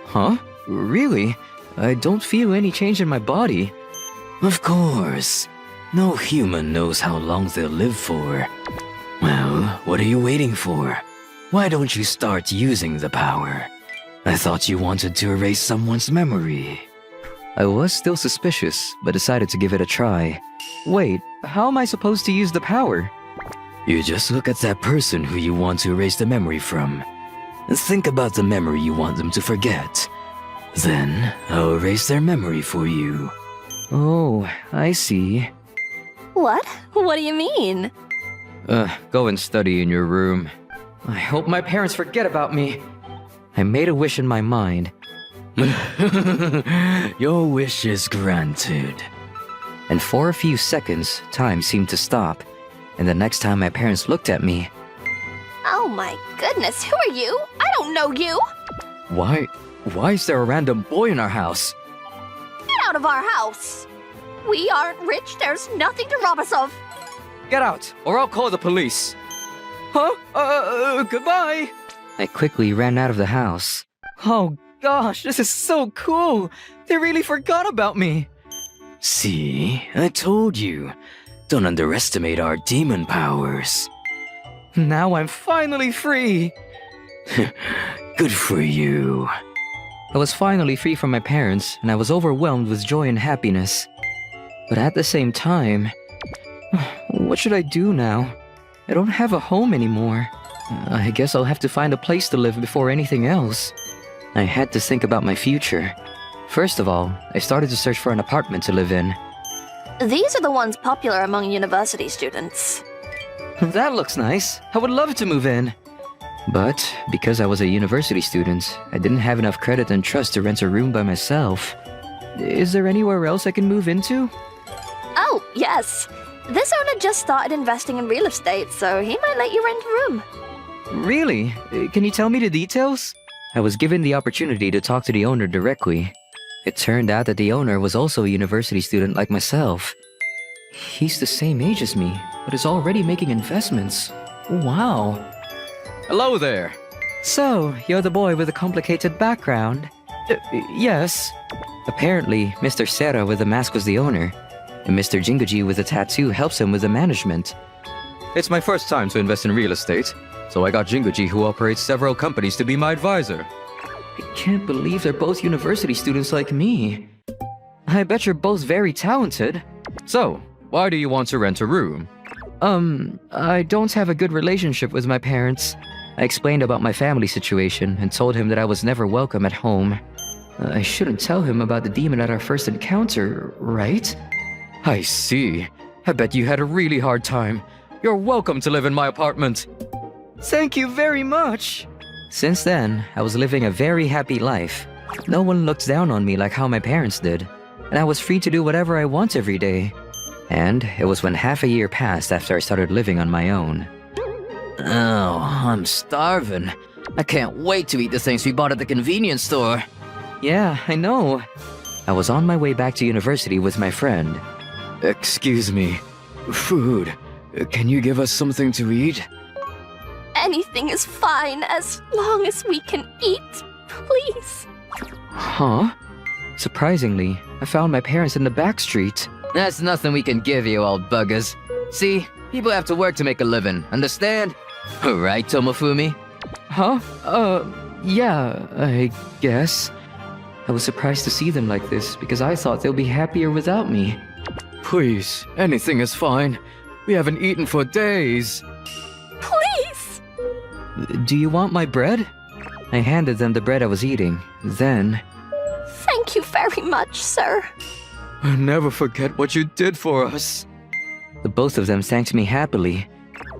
Huh? Really? I don't feel any change in my body. Of course. No human knows how long they'll live for. Well, what are you waiting for? Why don't you start using the power? I thought you wanted to erase someone's memory. I was still suspicious, but decided to give it a try. Wait, how am I supposed to use the power? You just look at that person who you want to erase the memory from, and think about the memory you want them to forget. Then, I'll erase their memory for you. Oh, I see. What? What do you mean? Go and study in your room. I hope my parents forget about me. I made a wish in my mind. Your wish is granted. And for a few seconds, time seemed to stop. And the next time my parents looked at me, Oh my goodness, who are you? I don't know you! why is there a random boy in our house? Get out of our house! We aren't rich, there's nothing to rob us of! Get out, or I'll call the police. Huh? Goodbye. I quickly ran out of the house. Oh gosh, this is so cool. They really forgot about me. See, I told you. Don't underestimate our demon powers. Now I'm finally free. Good for you. I was finally free from my parents, and I was overwhelmed with joy and happiness. But at the same time, what should I do now? I don't have a home anymore. I guess I'll have to find a place to live before anything else. I had to think about my future. First of all, I started to search for an apartment to live in. These are the ones popular among university students. That looks nice. I would love to move in. But because I was a university student, I didn't have enough credit and trust to rent a room by myself. Is there anywhere else I can move into? Oh, yes. This owner just started investing in real estate, so he might let you rent a room. Really? Can you tell me the details? I was given the opportunity to talk to the owner directly. It turned out that the owner was also a university student like myself. He's the same age as me, but is already making investments. Wow. Hello there. So, you're the boy with a complicated background? Yes. Apparently, Mr. Serra with the mask was the owner, and Mr. Jingoji with the tattoo helps him with the management. It's my first time to invest in real estate, so I got Jingoji, who operates several companies, to be my advisor. I can't believe they're both university students like me. I bet you're both very talented. So, why do you want to rent a room? I don't have a good relationship with my parents. I explained about my family situation and told him that I was never welcome at home. I shouldn't tell him about the demon at our first encounter, right? I see. I bet you had a really hard time. You're welcome to live in my apartment. Thank you very much. Since then, I was living a very happy life. No one looked down on me like how my parents did, and I was free to do whatever I want every day. And it was when half a year passed after I started living on my own. Oh, I'm starving. I can't wait to eat the things we bought at the convenience store. Yeah, I know. I was on my way back to university with my friend. Excuse me. Food. Can you give us something to eat? Anything is fine as long as we can eat, please. Huh? Surprisingly, I found my parents in the back street. That's nothing we can give you, old buggers. See, people have to work to make a living, understand? Right, Tomofumi? Huh? Yeah, I guess. I was surprised to see them like this because I thought they'll be happier without me. Please, anything is fine. We haven't eaten for days. Please! Do you want my bread? I handed them the bread I was eating. Then... Thank you very much, sir. I'll never forget what you did for us. The both of them thanked me happily.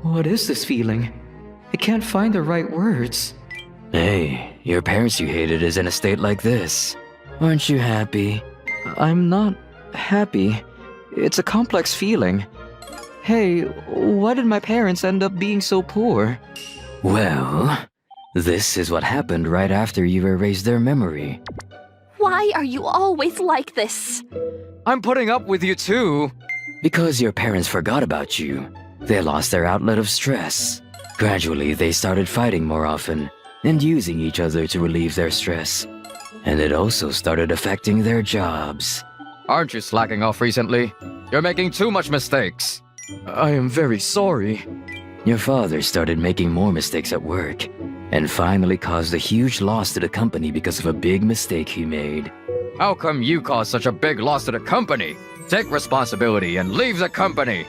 What is this feeling? I can't find the right words. Hey, your parents you hated is in a state like this. Aren't you happy? I'm not happy. It's a complex feeling. Hey, why did my parents end up being so poor? Well, this is what happened right after you erased their memory. Why are you always like this? I'm putting up with you too. Because your parents forgot about you. They lost their outlet of stress. Gradually, they started fighting more often and using each other to relieve their stress. And it also started affecting their jobs. Aren't you slacking off recently? You're making too much mistakes. I am very sorry. Your father started making more mistakes at work, and finally caused a huge loss to the company because of a big mistake he made. How come you caused such a big loss to the company? Take responsibility and leave the company.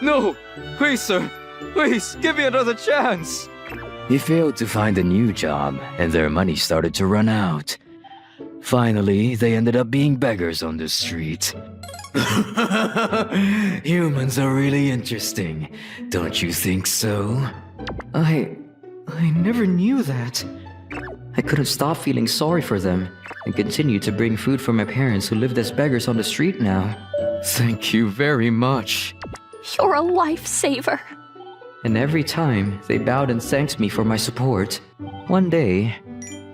No! Please, sir! Please, give me another chance! He failed to find a new job, and their money started to run out. Finally, they ended up being beggars on the street. Humans are really interesting, don't you think so? I never knew that. I couldn't stop feeling sorry for them, and continued to bring food for my parents who lived as beggars on the street now. Thank you very much. You're a lifesaver. And every time, they bowed and thanked me for my support. One day,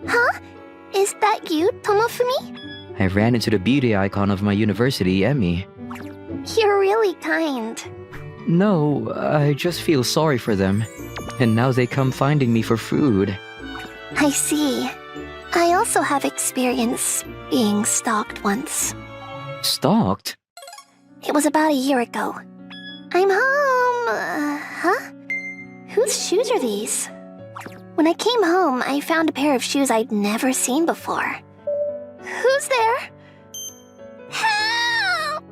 Huh? Is that you, Tomofumi? I ran into the beauty icon of my university, Emmy. You're really kind. No, I just feel sorry for them. And now they come finding me for food. I see. I also have experience being stalked once. Stalked? It was about a year ago. I'm home. Huh? Whose shoes are these? When I came home, I found a pair of shoes I'd never seen before. Who's there? Help!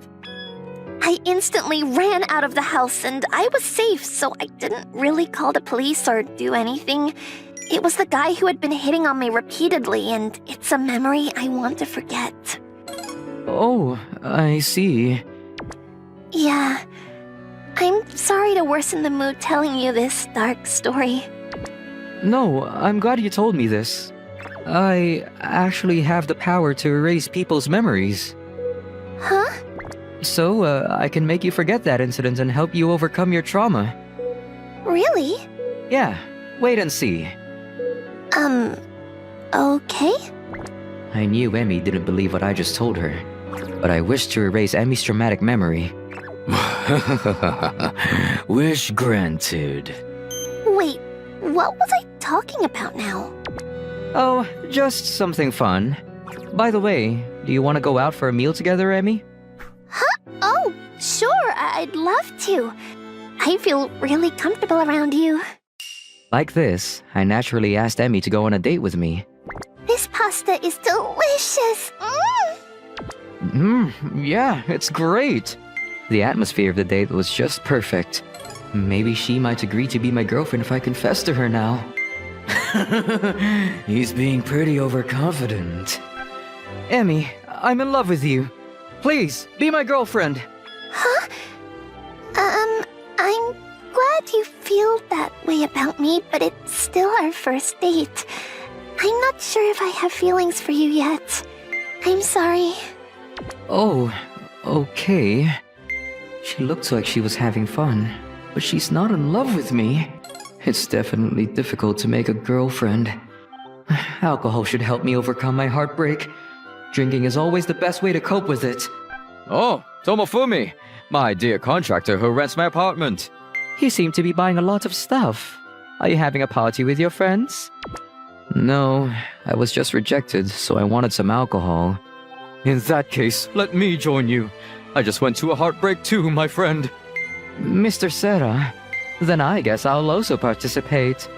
I instantly ran out of the house and I was safe, so I didn't really call the police or do anything. It was the guy who had been hitting on me repeatedly, and it's a memory I want to forget. Oh, I see. Yeah. I'm sorry to worsen the mood telling you this dark story. No, I'm glad you told me this. I actually have the power to erase people's memories. Huh? So, I can make you forget that incident and help you overcome your trauma. Really? Yeah, wait and see. Okay? I knew Emmy didn't believe what I just told her, but I wished to erase Emmy's traumatic memory. Wish granted. Wait, what was I talking about now? Oh, just something fun. By the way, do you want to go out for a meal together, Emmy? Huh? Oh, sure, I'd love to. I feel really comfortable around you. Like this, I naturally asked Emmy to go on a date with me. This pasta is delicious. Yeah, it's great. The atmosphere of the date was just perfect. Maybe she might agree to be my girlfriend if I confess to her now. He's being pretty overconfident. Emmy, I'm in love with you. Please, be my girlfriend. Huh? I'm glad you feel that way about me, but it's still our first date. I'm not sure if I have feelings for you yet. I'm sorry. Oh, okay. She looked like she was having fun, but she's not in love with me. It's definitely difficult to make a girlfriend. Alcohol should help me overcome my heartbreak. Drinking is always the best way to cope with it. Oh, Tomofumi, my dear contractor who rents my apartment. You seem to be buying a lot of stuff. Are you having a party with your friends? No, I was just rejected, so I wanted some alcohol. In that case, let me join you. I just went to a heartbreak too, my friend. Mr. Sera, then I guess I'll also participate.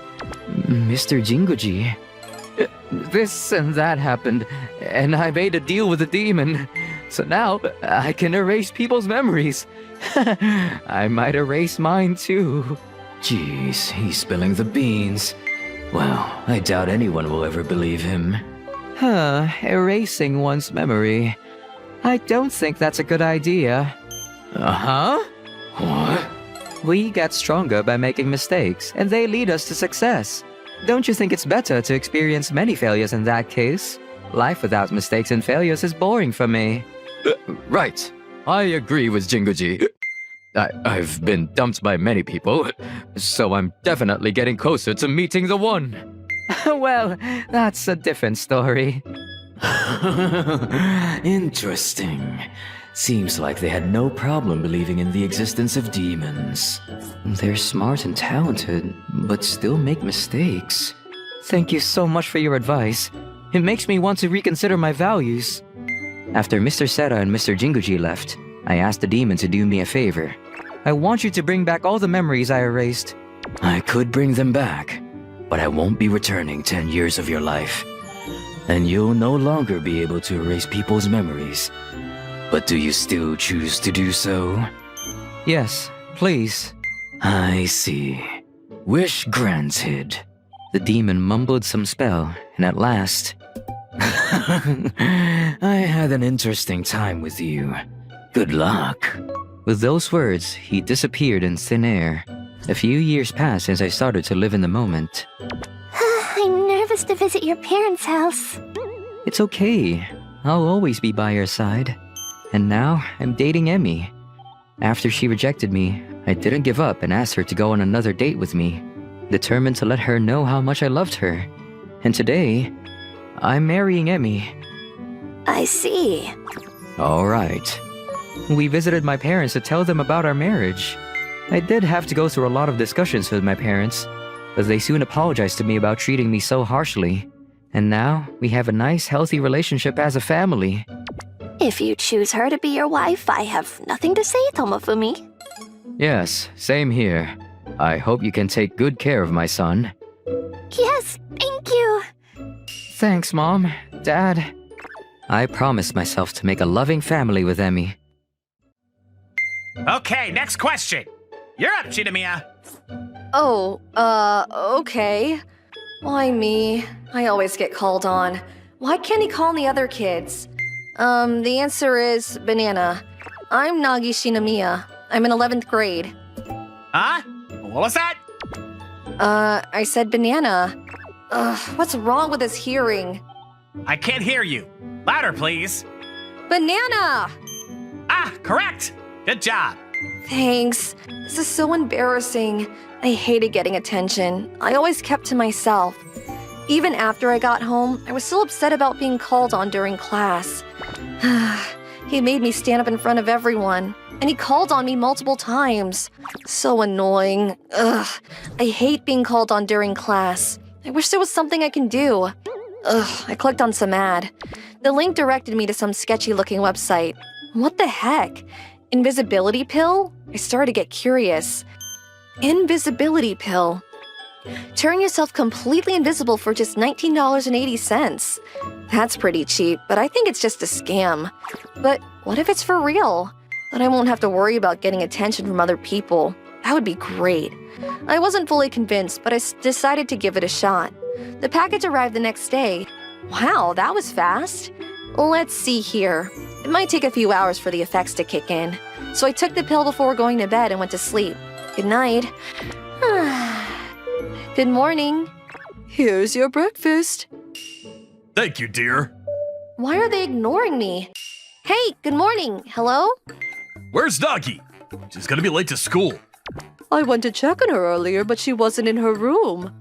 Mr. Jinguji. This and that happened, and I made a deal with the demon. So now, I can erase people's memories. I might erase mine too. Jeez, he's spilling the beans. Well, I doubt anyone will ever believe him. Erasing one's memory. I don't think that's a good idea. Uh-huh? What? We get stronger by making mistakes, and they lead us to success. Don't you think it's better to experience many failures in that case? Life without mistakes and failures is boring for me. Right. I agree with Jinguji. I've been dumped by many people, so I'm definitely getting closer to meeting the one. Well, that's a different story. Interesting. Seems like they had no problem believing in the existence of demons. They're smart and talented, but still make mistakes. Thank you so much for your advice. It makes me want to reconsider my values. After Mr. Sera and Mr. Jinguji left, I asked the demon to do me a favor. I want you to bring back all the memories I erased. I could bring them back, but I won't be returning 10 years of your life. And you'll no longer be able to erase people's memories. But do you still choose to do so? Yes, please. I see. Wish granted. The demon mumbled some spell, and at last... I had an interesting time with you. Good luck. With those words, he disappeared in thin air. A few years passed since I started to live in the moment. I'm nervous to visit your parents' house. It's okay. I'll always be by your side. And now, I'm dating Emmy. After she rejected me, I didn't give up and asked her to go on another date with me, determined to let her know how much I loved her. And today, I'm marrying Emmy. I see. All right. We visited my parents to tell them about our marriage. I did have to go through a lot of discussions with my parents, but they soon apologized to me about treating me so harshly. And now, we have a nice, healthy relationship as a family. If you choose her to be your wife, I have nothing to say, Tomofumi. Yes, same here. I hope you can take good care of my son. Yes, thank you. Thanks, Mom. Dad. I promised myself to make a loving family with Emmy. Okay, next question. You're up, Shinomiya. Oh, okay. Why me? I always get called on. Why can't he call on the other kids? The answer is banana. I'm Nagi Shinomiya. I'm in 11th grade. Huh? What was that? I said banana. What's wrong with his hearing? I can't hear you. Louder, please. Banana! Ah, correct. Good job. Thanks. This is so embarrassing. I hated getting attention. I always kept to myself. Even after I got home, I was still upset about being called on during class. He made me stand up in front of everyone, and he called on me multiple times. So annoying. Ugh. I hate being called on during class. I wish there was something I can do. Ugh, I clicked on some ad. The link directed me to some sketchy-looking website. What the heck? Invisibility pill? I started to get curious. Invisibility pill. Turn yourself completely invisible for just $19.80. That's pretty cheap, but I think it's just a scam. But what if it's for real? Then I won't have to worry about getting attention from other people. That would be great. I wasn't fully convinced, but I decided to give it a shot. The package arrived the next day. Wow, that was fast. Let's see here. It might take a few hours for the effects to kick in. So I took the pill before going to bed and went to sleep. Good night. Good morning. Here's your breakfast. Thank you, dear. Why are they ignoring me? Hey, good morning. Hello? Where's Nagi? She's gonna be late to school. I went to check on her earlier, but she wasn't in her room.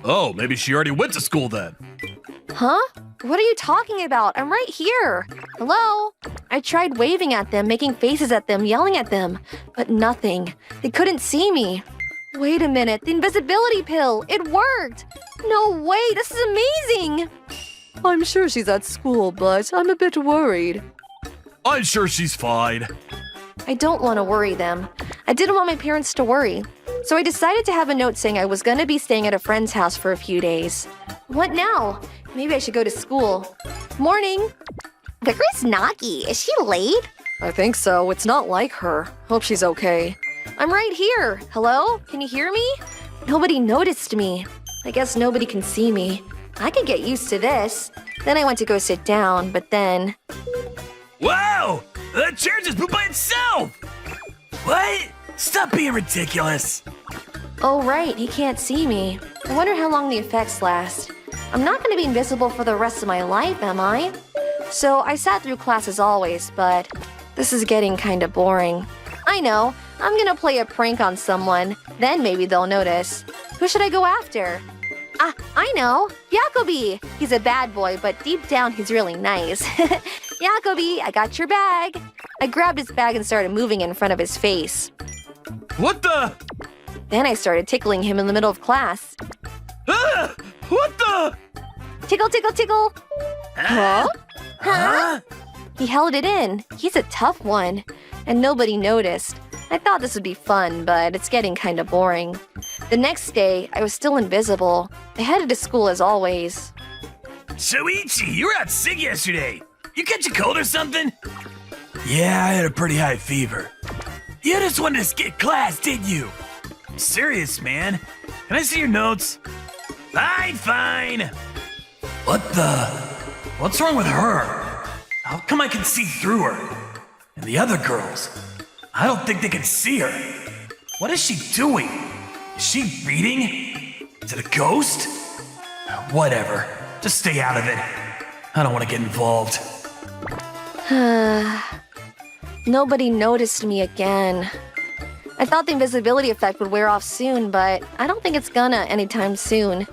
Oh, maybe she already went to school then. Huh? What are you talking about? I'm right here. Hello? I tried waving at them, making faces at them, yelling at them, but nothing. They couldn't see me. Wait a minute, the invisibility pill! It worked! No way, this is amazing! I'm sure she's at school, but I'm a bit worried. I'm sure she's fine. I don't want to worry them. I didn't want my parents to worry. So I decided to have a note saying I was going to be staying at a friend's house for a few days. What now? Maybe I should go to school. Morning! Where's Nagi? Is she late? I think so. It's not like her. Hope she's okay. I'm right here. Hello? Can you hear me? Nobody noticed me. I guess nobody can see me. I could get used to this. Then I went to go sit down, but then... Wow! That chair just moved by itself! What? Stop being ridiculous! Oh right, he can't see me. I wonder how long the effects last. I'm not going to be invisible for the rest of my life, am I? So I sat through class as always, but this is getting kinda boring. I know, I'm gonna play a prank on someone, then maybe they'll notice. Who should I go after? Ah, I know, Jacobi! He's a bad boy, but deep down he's really nice. Jacobi, I got your bag! I grabbed his bag and started moving it in front of his face. What the? Then I started tickling him in the middle of class. Ah! What the? Tickle, tickle, tickle! Huh? Huh? He held it in. He's a tough one. And nobody noticed. I thought this would be fun, but it's getting kinda boring. The next day, I was still invisible. I headed to school as always. Shoichi, you were out sick yesterday. You catch a cold or something? Yeah, I had a pretty high fever. You just wanted to skip class, didn't you? I'm serious, man. Can I see your notes? Fine. What's wrong with her? How come I can see through her? And the other girls, I don't think they can see her. What is she doing? Is she reading? Is it a ghost? Whatever. Just stay out of it. I don't want to get involved. Nobody noticed me again. I thought the invisibility effect would wear off soon, but I don't think it's gonna anytime soon.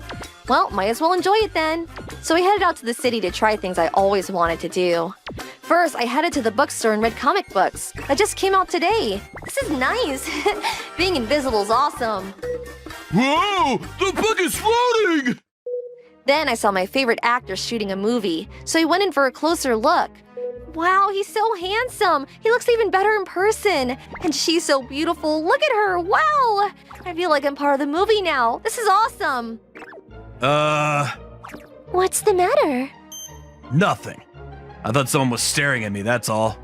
Well, might as well enjoy it then. So we headed out to the city to try things I always wanted to do. First, I headed to the bookstore and read comic books. That just came out today. This is nice. Being invisible is awesome. Whoa! The book is floating! Then I saw my favorite actor shooting a movie, so I went in for a closer look. Wow, he's so handsome. He looks even better in person. And she's so beautiful. Look at her. Wow. I feel like I'm part of the movie now. This is awesome. What's the matter? Nothing. I thought someone was staring at me, that's all.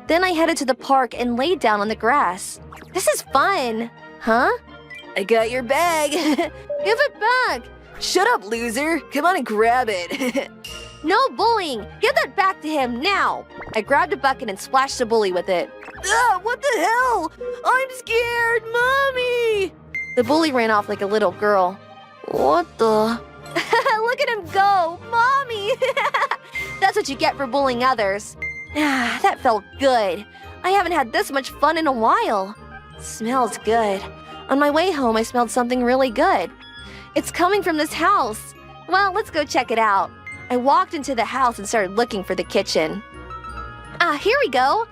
Then I headed to the park and laid down on the grass. This is fun. Huh? I got your bag. Give it back. Shut up, loser. Come on and grab it. No bullying! Give that back to him, now! I grabbed a bucket and splashed the bully with it. What the hell? I'm scared, Mommy! The bully ran off like a little girl. What the? Look at him go! Mommy! That's what you get for bullying others. That felt good. I haven't had this much fun in a while. Smells good. On my way home, I smelled something really good. It's coming from this house. Well, let's go check it out. I walked into the house and started looking for the kitchen. Here we go.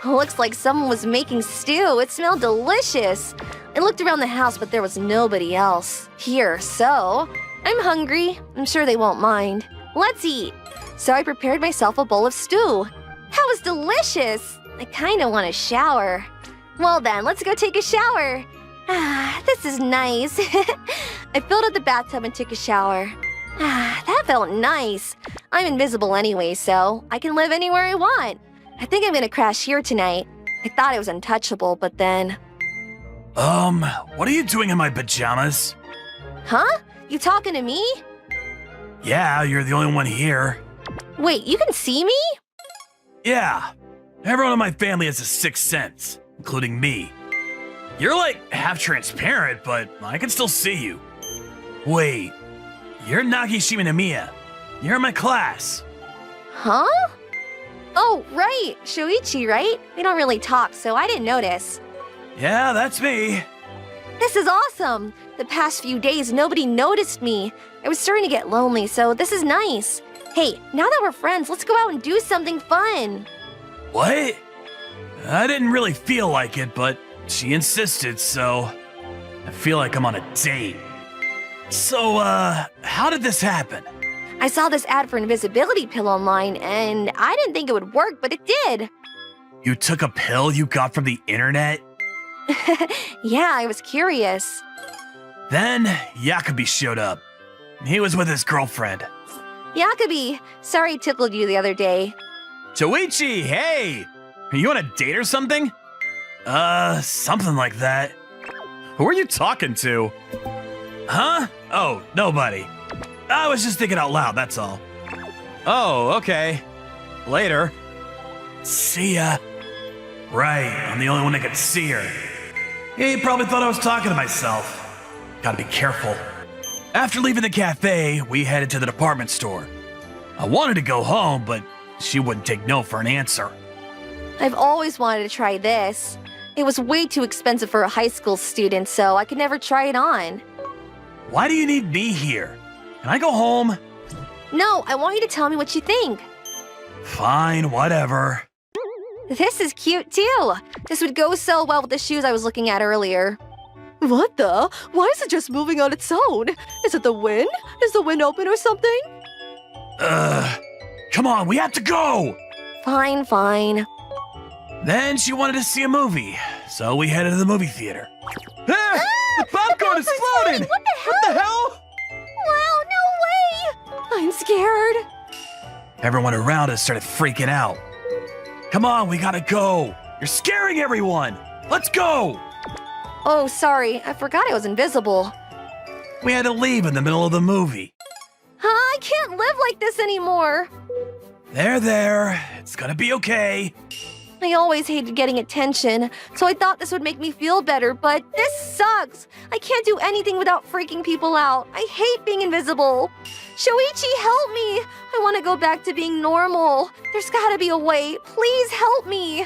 Looks like someone was making stew. It smelled delicious. I looked around the house, but there was nobody else here, so I'm hungry. I'm sure they won't mind. Let's eat. So I prepared myself a bowl of stew. That was delicious. I kind of want to shower. Well then, let's go take a shower. This is nice. I filled up the bathtub and took a shower. That felt nice. I'm invisible anyway, so I can live anywhere I want. I think I'm gonna crash here tonight. I thought I was untouchable, but then... What are you doing in my pajamas? Huh? You talking to me? Yeah, you're the only one here. Wait, you can see me? Yeah. Everyone in my family has a sixth sense, including me. You're like half transparent, but I can still see you. Wait. You're Nagishima Namiya. You're in my class. Huh? Oh, right. Shoichi, right? We don't really talk, so I didn't notice. Yeah, that's me. This is awesome. The past few days, nobody noticed me. I was starting to get lonely, so this is nice. Hey, now that we're friends, let's go out and do something fun. What? I didn't really feel like it, but she insisted, so I feel like I'm on a date. So, how did this happen? I saw this ad for invisibility pill online, and I didn't think it would work, but it did. You took a pill you got from the internet? Yeah, I was curious. Then, Jacobi showed up. He was with his girlfriend. Jacobi, sorry I tickled you the other day. Choichi, hey! Are you on a date or something? Something like that. Who are you talking to? Huh? Oh, nobody. I was just thinking out loud, that's all. Oh, okay. Later. See ya. Right, I'm the only one that could see her. He probably thought I was talking to myself. Gotta be careful. After leaving the cafe, we headed to the department store. I wanted to go home, but she wouldn't take no for an answer. I've always wanted to try this. It was way too expensive for a high school student, so I could never try it on. Why do you need me here? Can I go home? No, I want you to tell me what you think. Fine, whatever. This is cute too. This would go so well with the shoes I was looking at earlier. What the? Why is it just moving on its own? Is it the wind? Is the wind open or something? Come on, we have to go! Fine, fine. Then she wanted to see a movie, so we headed to the movie theater. Ah, the popcorn is floating! What the hell? Wow, no way! I'm scared. Everyone around us started freaking out. Come on, we gotta go. You're scaring everyone. Let's go. Oh, sorry. I forgot I was invisible. We had to leave in the middle of the movie. I can't live like this anymore. There. It's gonna be okay. I always hated getting attention, so I thought this would make me feel better, but this sucks. I can't do anything without freaking people out. I hate being invisible. Shoichi, help me. I want to go back to being normal. There's gotta be a way. Please help me.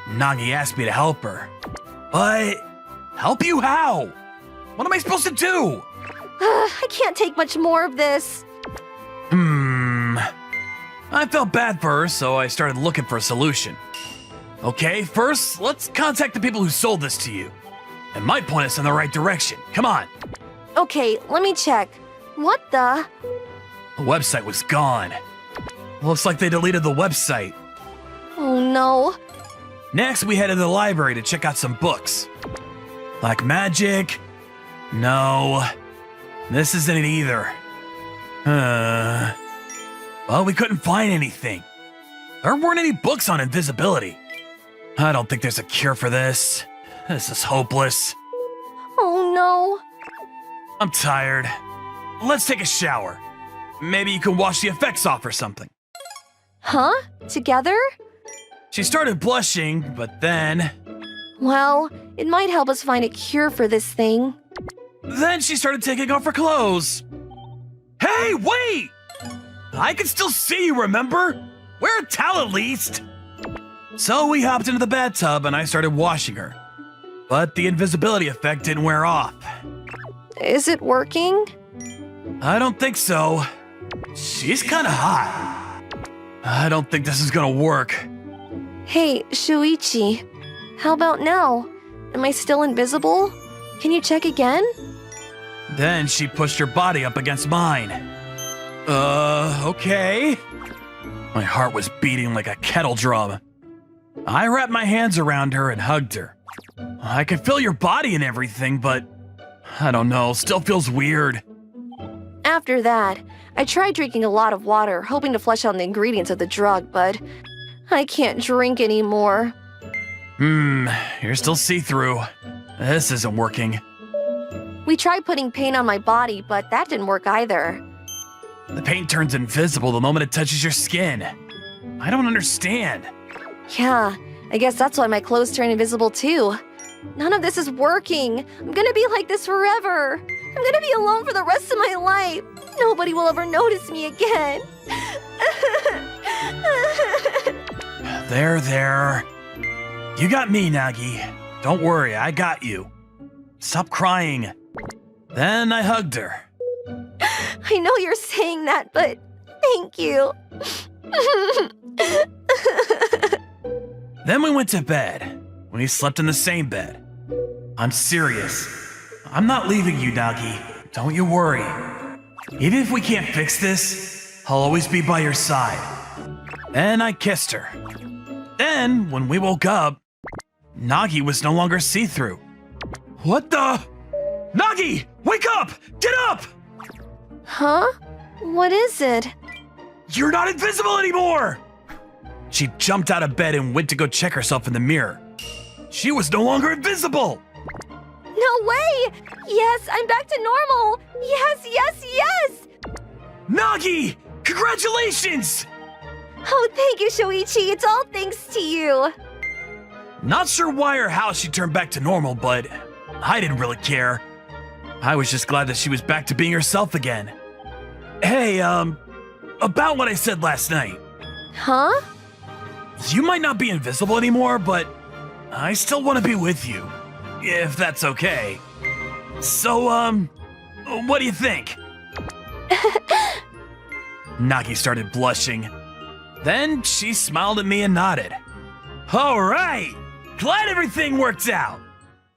Nagi asked me to help her. But help you how? What am I supposed to do? I can't take much more of this. I felt bad for her, so I started looking for a solution. Okay, first, let's contact the people who sold this to you. It might point us in the right direction. Come on. Okay, let me check. What the? The website was gone. Looks like they deleted the website. Oh no. Next, we headed to the library to check out some books. Black Magic? No. This isn't it either. Well, we couldn't find anything. There weren't any books on invisibility. I don't think there's a cure for this. This is hopeless. Oh no. I'm tired. Let's take a shower. Maybe you can wash the effects off or something. Huh? Together? She started blushing, but then... Well, it might help us find a cure for this thing. Then she started taking off her clothes. Hey, wait! I can still see you, remember? Wear a towel at least. So we hopped into the bathtub and I started washing her. But the invisibility effect didn't wear off. Is it working? I don't think so. She's kinda hot. I don't think this is gonna work. Hey, Shuichi. How about now? Am I still invisible? Can you check again? Then she pushed her body up against mine. Okay. My heart was beating like a kettle drum. I wrapped my hands around her and hugged her. I could feel your body and everything, but I don't know, still feels weird. After that, I tried drinking a lot of water, hoping to flush out the ingredients of the drug, but I can't drink anymore. You're still see-through. This isn't working. We tried putting paint on my body, but that didn't work either. The paint turns invisible the moment it touches your skin. I don't understand. Yeah, I guess that's why my clothes turn invisible too. None of this is working. I'm gonna be like this forever. I'm gonna be alone for the rest of my life. Nobody will ever notice me again. There. You got me, Nagi. Don't worry, I got you. Stop crying. Then I hugged her. I know you're saying that, but thank you. Then we went to bed. We slept in the same bed. I'm serious. I'm not leaving you, Nagi. Don't you worry. Even if we can't fix this, I'll always be by your side. Then I kissed her. Then, when we woke up, Nagi was no longer see-through. What the? Nagi! Wake up! Get up! Huh? What is it? You're not invisible anymore! She jumped out of bed and went to go check herself in the mirror. She was no longer invisible! No way! Yes, I'm back to normal! Yes! Nagi! Congratulations! Oh, thank you, Shoichi. It's all thanks to you. Not sure why or how she turned back to normal, but I didn't really care. I was just glad that she was back to being herself again. Hey, about what I said last night. Huh? You might not be invisible anymore, but I still want to be with you, if that's okay. So, what do you think? Nagi started blushing. Then she smiled at me and nodded. All right, glad everything worked out.